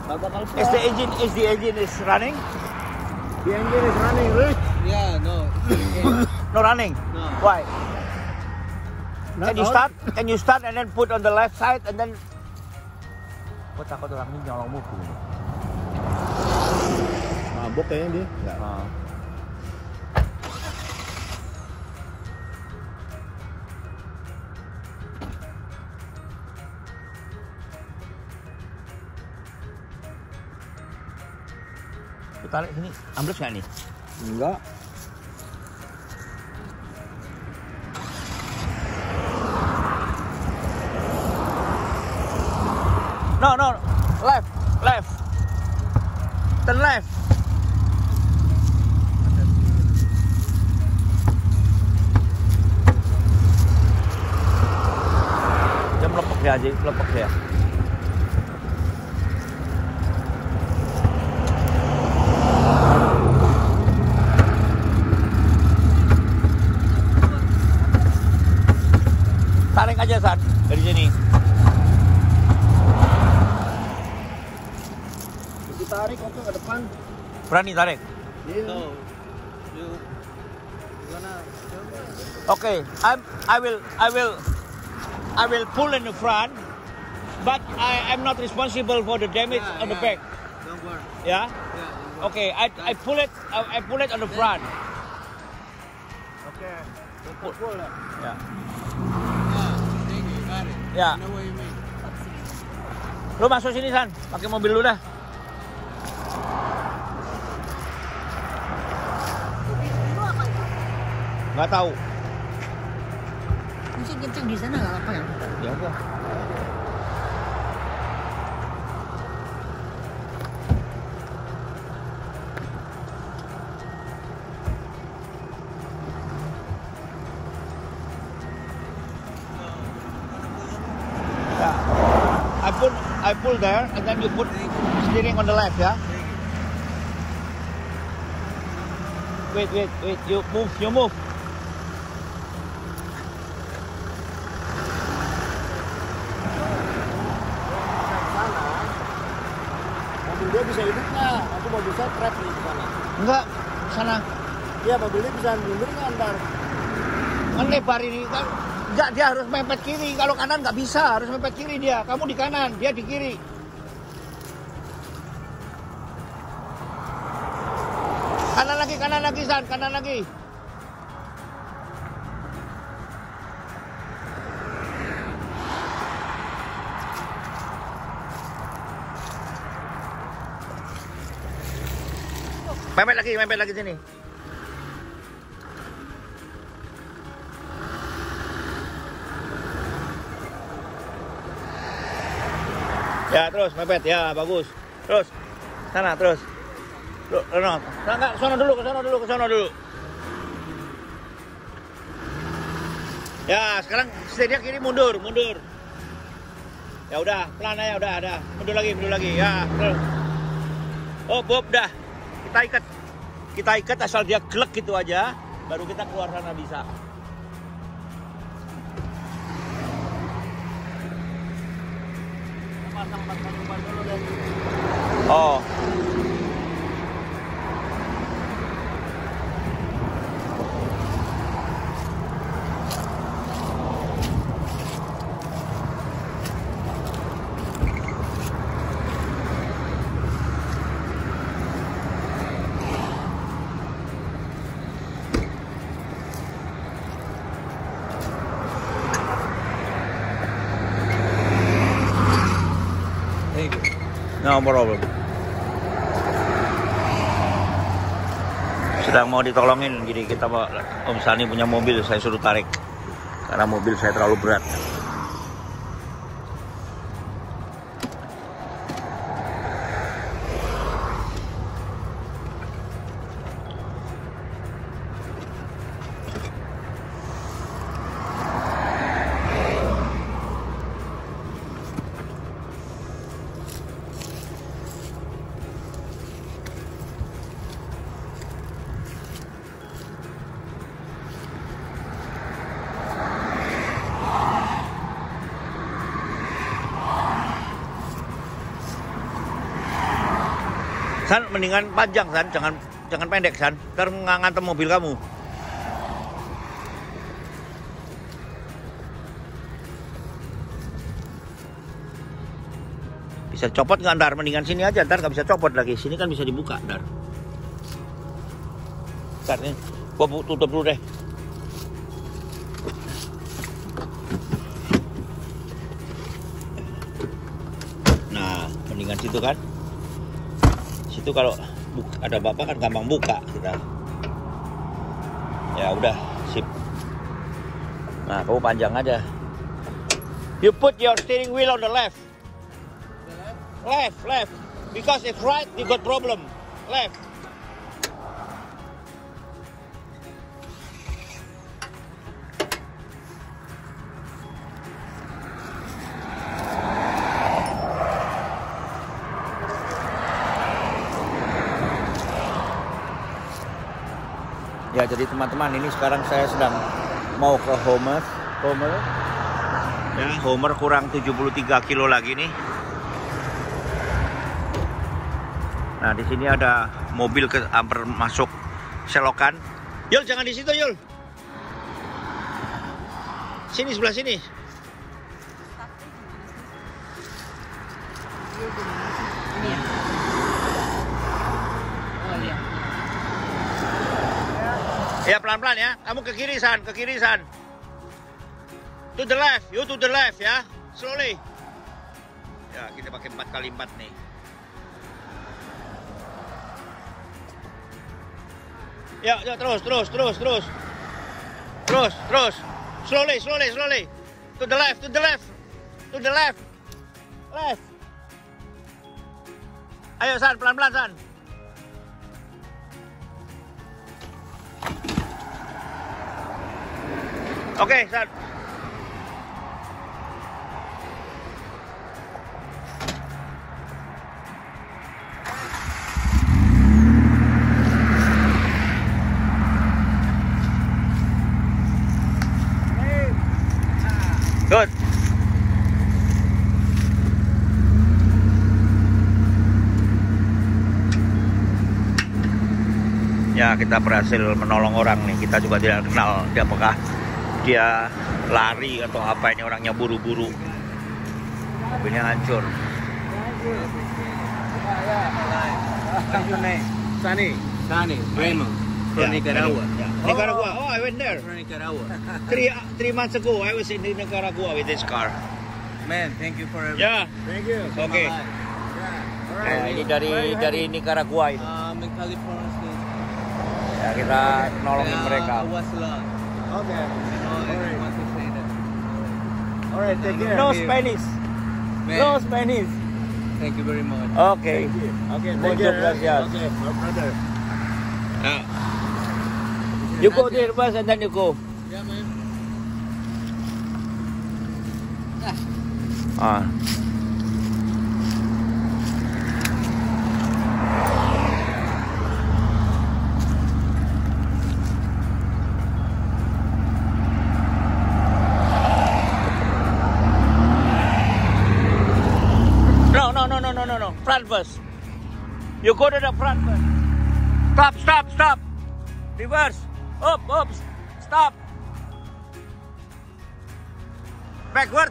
Nggak bakal kuat. Is the engine is running? The engine is running, right? Yeah, no. No running. No. Why? Not Can you out. start? Can you start and then put on the left side and then? Kau takut orang ini nyolong muku. Mabuk kayaknya dia. Nggak. Aku tarik sini, ambles nggak nih? Enggak. No, left. Turn left. Dia melepek ya, melepek ya. Tarik aja, San, dari sini. Tarik oke ke depan. Berani tarik. Iya. No. You gonna Okay, I will pull in the front, but I am not responsible for the damage on the back. Don't worry. Yeah. Yeah. Okay, I pull it on the front. Oke. Pull. ya. Yeah. Thank you. Got it. Yeah. I know what you mean. Lu masuk sini, San. Pakai mobil lu dah. Nggak tahu. Mungkin kencang di sana nggak apa-apa ya? Ya udah. I pull there and then you put steering on the left, yeah? Wait, you move. Mobil dia bisa hidup nggak? Aku mau bisa trap nih di sana. Enggak, sana. Iya, mobilnya bisa mundur nggak ntar? Kan lebar ini kan. Enggak, dia harus mepet kiri. Kalau kanan nggak bisa, harus mepet kiri dia. Kamu di kanan, dia di kiri. Kanan lagi, San. Kanan lagi. Mepet lagi sini. Ya, terus mepet. Ya, bagus. Terus. Sana, terus. No. Ke sono dulu. Ya, sekarang setirnya kiri mundur. Ya udah, pelan aja udah ada. Mundur lagi. Ya, terus. Oh, Bob dah. Kita ikat asal dia gelek gitu aja. baru kita keluar sana bisa. Pasang 4x4 dulu deh. Oh. No problem. Sedang mau ditolongin, jadi kita Om Sani punya mobil, saya suruh tarik karena mobil saya terlalu berat. San, mendingan panjang San, jangan pendek San, ntar ngantem mobil kamu. Bisa copot nggak ntar? Mendingan sini aja, ntar nggak bisa copot lagi. Sini kan bisa dibuka ntar. Ntar nih, gua tutup dulu deh. Nah, mendingan situ kan. Itu kalau ada bapak kan gampang buka kita. Ya udah, sip. Nah, kamu panjang aja. You put your steering wheel on the left. Left. Because if right, you got problem. Left. Ya, jadi teman-teman, ini sekarang saya sedang mau ke Homer. Ya, Homer kurang 73 kilo lagi nih. Nah, di sini ada mobil hampir masuk selokan. Yul, jangan di situ, Yul. Sini, sebelah sini. Ya, pelan-pelan ya. Kamu ke kiri, San. Ke kiri, San. To the left. You to the left ya. Slowly. Ya, kita pakai 4x4 nih. Ya, terus. Terus. Slowly. To the left. Left. Ayo, San. Pelan-pelan, San. Oke, San. Good. Ya, kita berhasil menolong orang nih. Kita juga tidak kenal dia apakah dia lari atau apa, ini orangnya buru-buru. Mobilnya hancur. What's your name? Sunny, Raymond. From Nicaragua. Nicaragua. Oh, I went there. From Nicaragua. 3 months ago, I was in Nicaragua with this car. Man, thank you for everything. Yeah. Thank you. Okay. Nah, ini dari Nicaragua ini. In California State. Ya, kita nolongin mereka. I was lost. Okay. Alright. Want to say that. Alright, take care. No Spanish. Man, No Spanish. thank you very much. Okay. Okay, take Muchas care. gracias. Okay, my brother. You go there first and then you go. Yeah, man. Ah. first. You go to the front first. Stop. Reverse. Up. Stop. Backward.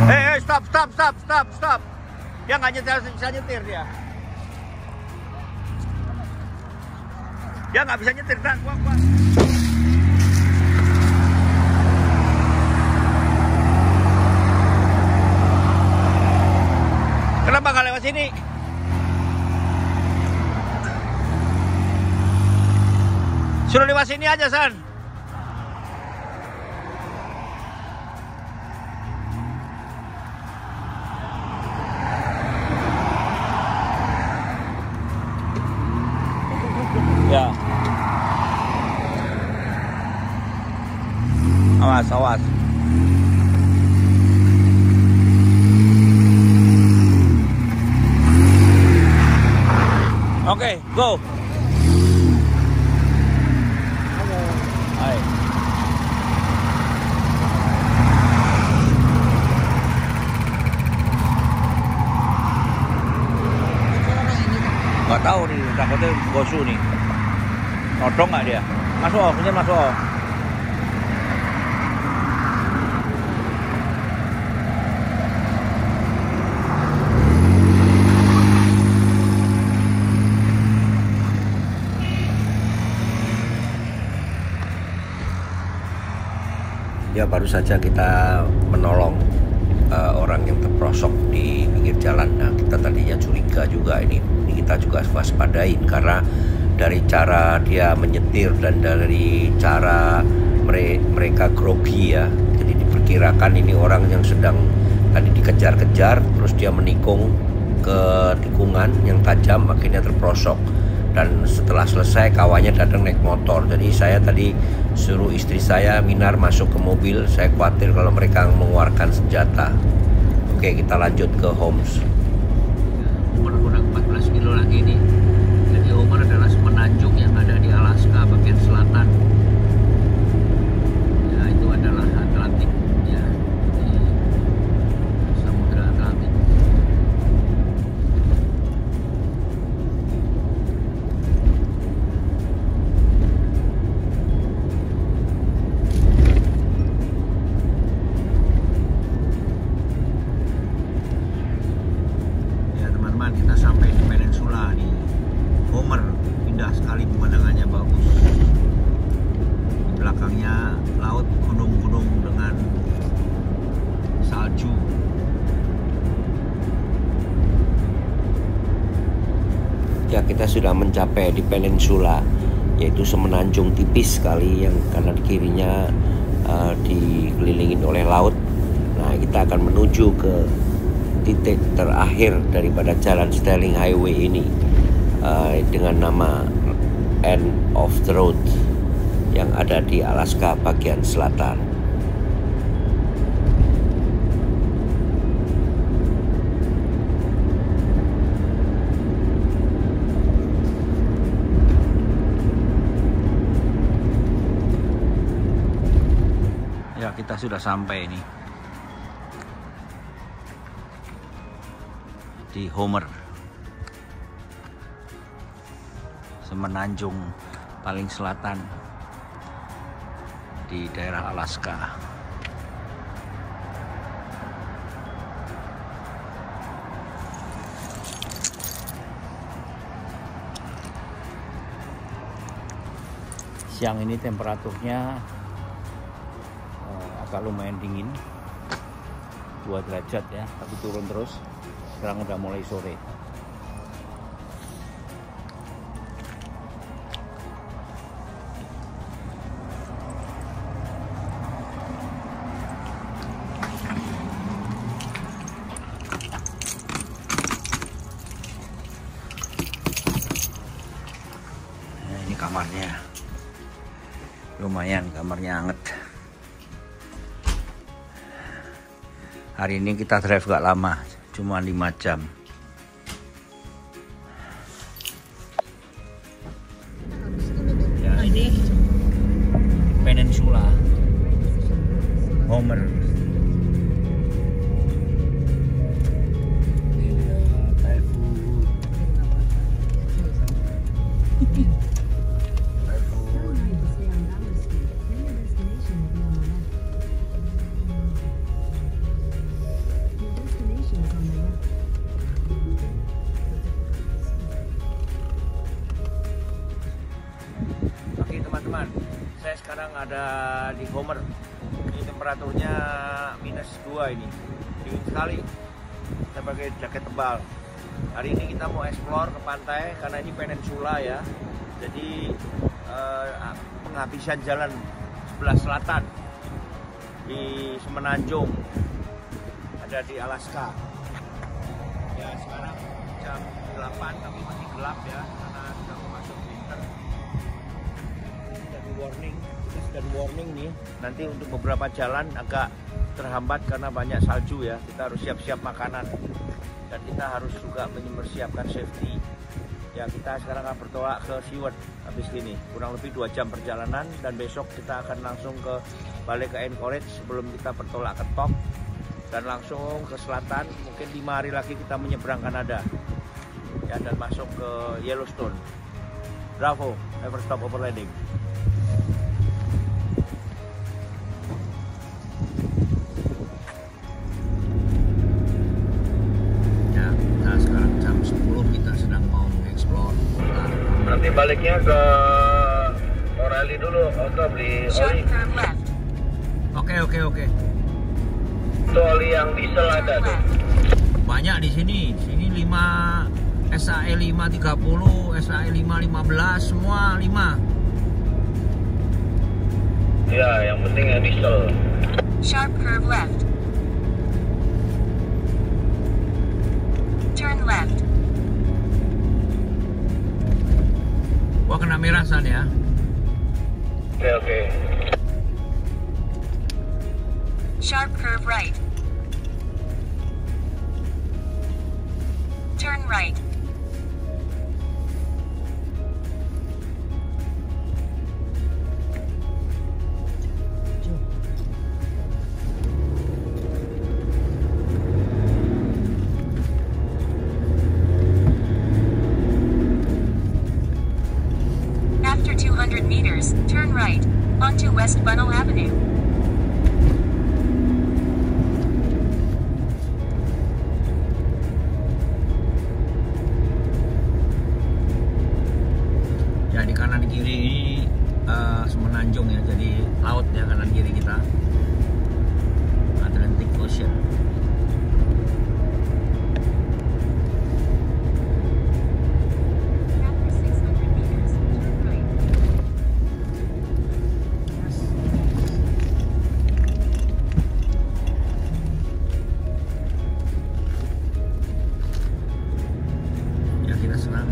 Hey, stop. Dia nggak bisa nyetir dia. Dia nggak bisa nyetir, Dan. Kuat. Kenapa nggak lewat sini? Suruh lewat sini aja, San. Ya. Awas. Oke, go. Hai. Nggak tahu nih, takutnya gosu nih. Nodong nggak dia? Masuk. Ya, baru saja kita menolong orang yang terperosok di pinggir jalan. Nah, kita tadinya curiga juga ini kita juga waspadain karena dari cara dia menyetir dan dari cara mereka grogi ya. Jadi diperkirakan ini orang yang sedang tadi dikejar-kejar, terus dia menikung ke tikungan yang tajam, akhirnya terperosok. Dan setelah selesai kawannya datang naik motor. Jadi saya tadi suruh istri saya Minar masuk ke mobil. Saya khawatir kalau mereka mengeluarkan senjata. Oke, kita lanjut ke Homs. Kurang 14 kilo lagi nih. Jadi Homer adalah semenanjung yang ada di Alaska bagian selatan. Ya, itu adalah Atlantik ya. Di Samudra Atlantik. Kita sampai di peninsula nih. Homer, indah sekali pemandangannya, bagus. Di belakangnya laut, gunung-gunung dengan salju. Ya, kita sudah mencapai di peninsula, yaitu semenanjung tipis sekali yang kanan kirinya dikelilingin oleh laut. Nah, kita akan menuju ke titik terakhir daripada jalan Sterling Highway ini dengan nama End of the Road yang ada di Alaska bagian selatan. Ya, kita sudah sampai ini di Homer, semenanjung paling selatan di daerah Alaska. Siang ini temperaturnya agak lumayan dingin, 2 derajat ya, tapi turun terus. Sekarang udah mulai sore. Nah, ini kamarnya. Lumayan, kamarnya anget. Hari ini kita drive gak lama, cuma 5 jam. Homer. Oke teman-teman, saya sekarang ada di Homer. Ini temperaturnya -2 ini, dingin sekali. Saya pakai jaket tebal. Hari ini kita mau explore ke pantai karena ini peninsula ya. Jadi penghabisan jalan sebelah selatan di Semenanjung, ada di Alaska. Ya sekarang jam 8 tapi masih gelap ya karena sudah masuk winter. Kita sudah di warning nih, nanti untuk beberapa jalan agak terhambat karena banyak salju ya. Kita harus siap-siap makanan dan kita harus juga mempersiapkan safety. Ya kita sekarang akan bertolak ke Seward habis ini, kurang lebih 2 jam perjalanan, dan besok kita akan langsung balik ke Anchorage sebelum kita bertolak ke Top dan langsung ke selatan. Mungkin 5 hari lagi kita menyeberang Kanada ya, dan masuk ke Yellowstone. Bravo, never stop overlanding. Nanti baliknya ke O'Reilly dulu, atau beli oli. Oke. Itu oli yang diesel ada tuh. Banyak di sini. Sini 5 SAE 530, SAE 515, semua 5. Ya, yang penting yang diesel. Sharp curve left. Turn left. Gua kena merah San ya. Oke. Sharp curve right. Turn right. After 200 meters, turn right, onto West Bunnell Avenue. Ya di kanan kiri ini Semenanjung ya, jadi laut ya kanan kiri kita, Atlantic Ocean.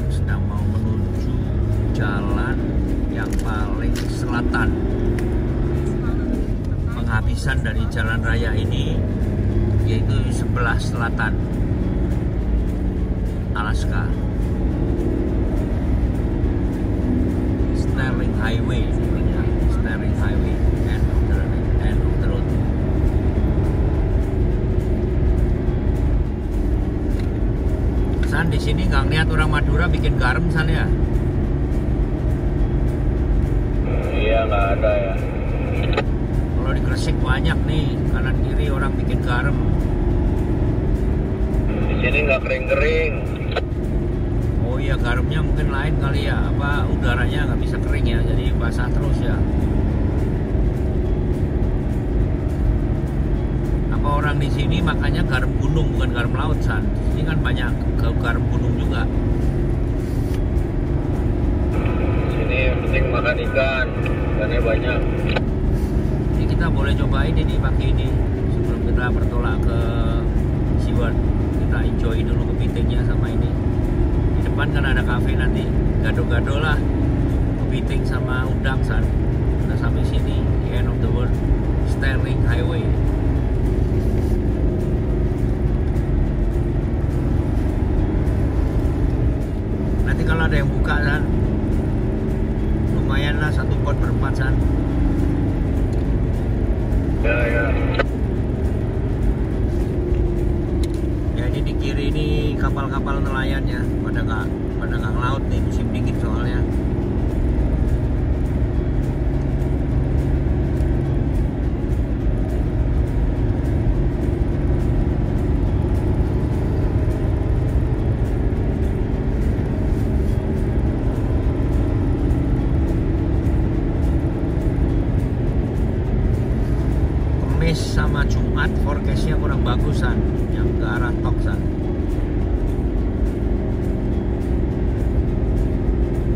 Sedang mau menuju jalan yang paling selatan. Penghabisan dari jalan raya ini yaitu sebelah selatan Alaska, Sterling Highway, Sterling Highway, end of the road. San, di sini nggak ngeliat orang Madura bikin garam San ya? Iya, nggak ada ya. Kalau di Gresik banyak nih, kanan kiri orang bikin garam. Di sini nggak kering-kering. Oh iya, garamnya mungkin lain kali ya, apa udaranya nggak bisa kering ya, jadi basah terus ya. Apa orang di sini makanya garam gunung bukan garam laut San? Di sini kan banyak garam gunung juga. Sini penting makan ikan, ikannya banyak. Ini kita boleh cobain ini pagi ini sebelum kita bertolak ke Seward. Kita enjoy dulu kepitingnya sama ini. Di depan kan ada cafe nanti, gado-gado lah kepiting sama udang San. Udah sampai sini, the end of the world, Sterling Highway. Nanti kalau ada yang buka San, lumayan lah 1 pot per 4 San. Ya. Ya ini di kiri ini kapal-kapal nelayan ya, pada nggak ngelaut nih, musim dingin soalnya. Sama Jumat forecastnya kurang bagusan yang ke arah Toksan.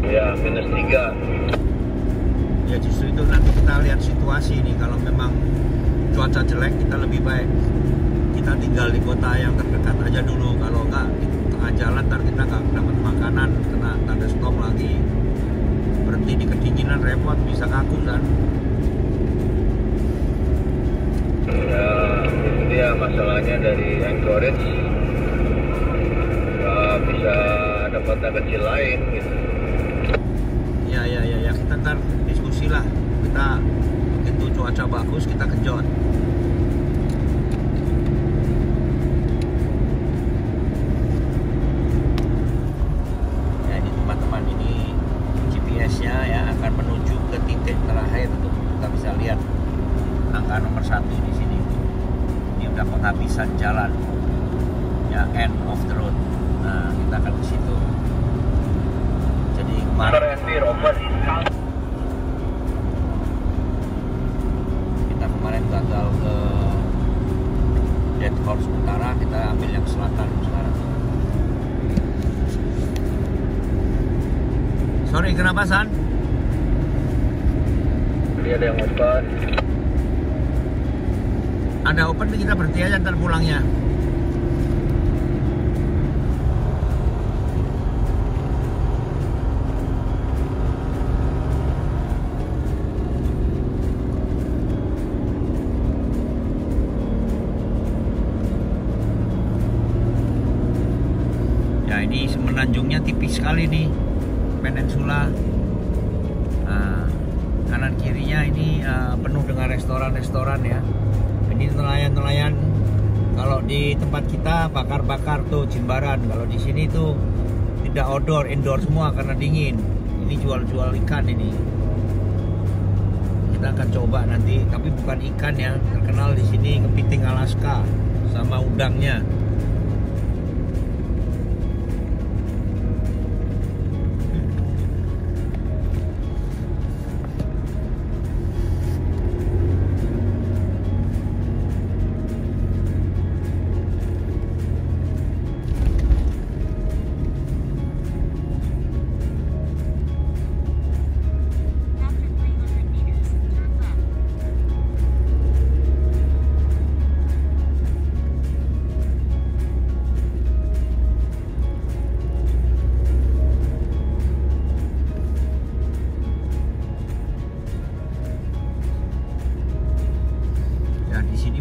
Ya, -3. Ya justru itu nanti kita lihat situasi nih. Kalau memang cuaca jelek kita lebih baik kita tinggal di kota yang terdekat aja dulu. Kalau enggak di tengah jalan ntar kita nggak dapat makanan, kena tanda stop lagi, berhenti di kedinginan repot, bisa kaku kan. Ya, itu dia masalahnya dari Anchorage nggak bisa dapat kecil lain gitu. Ya kita ntar diskusi lah. Kita begitu cuaca bagus kita kejot. Ya ini teman-teman, ini GPS-nya ya akan menuju ke titik terakhir untuk kita bisa lihat angka nomor 1 di sini. Ini udah penghabisan jalan ya, end of the road. Nah kita akan ke situ. Jadi kita kemarin gagal ke Dead Horse Utara, kita ambil yang selatan sekarang. Sorry, kenapa San? Dia ada yang open. Ada open, kita berhenti aja ntar pulangnya. Ya ini semenanjungnya tipis sekali nih, peninsula. Nah, kanan kirinya ini penuh dengan restoran-restoran ya. Ini nelayan-nelayan. Kalau di tempat kita bakar-bakar tuh jimbaran. Kalau di sini tuh tidak outdoor, indoor semua karena dingin. Ini jual-jual ikan ini. Kita akan coba nanti, tapi bukan ikan ya. Terkenal di sini kepiting Alaska sama udangnya.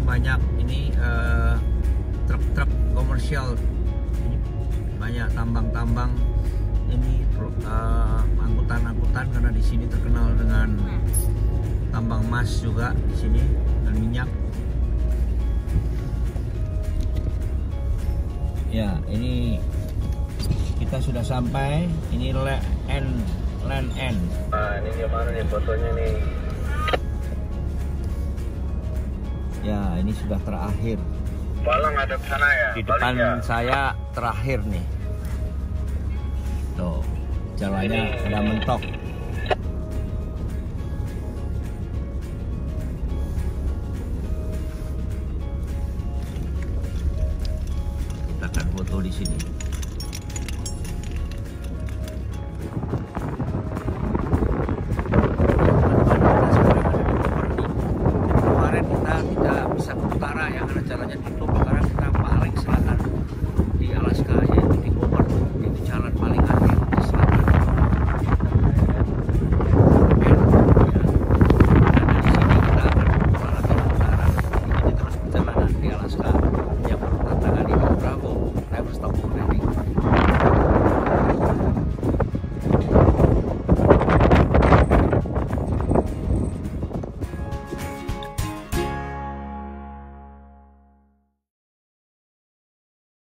Banyak ini truk-truk komersial, banyak tambang-tambang ini, angkutan-angkutan, karena di sini terkenal dengan tambang emas juga di sini dan minyak. Ya ini kita sudah sampai, ini land end. Nah ini gimana nih fotonya nih? Ya ini sudah terakhir. Palang ada ke sana ya? Di depan saya terakhir nih. Tuh jalannya ada mentok. Kita akan foto di sini.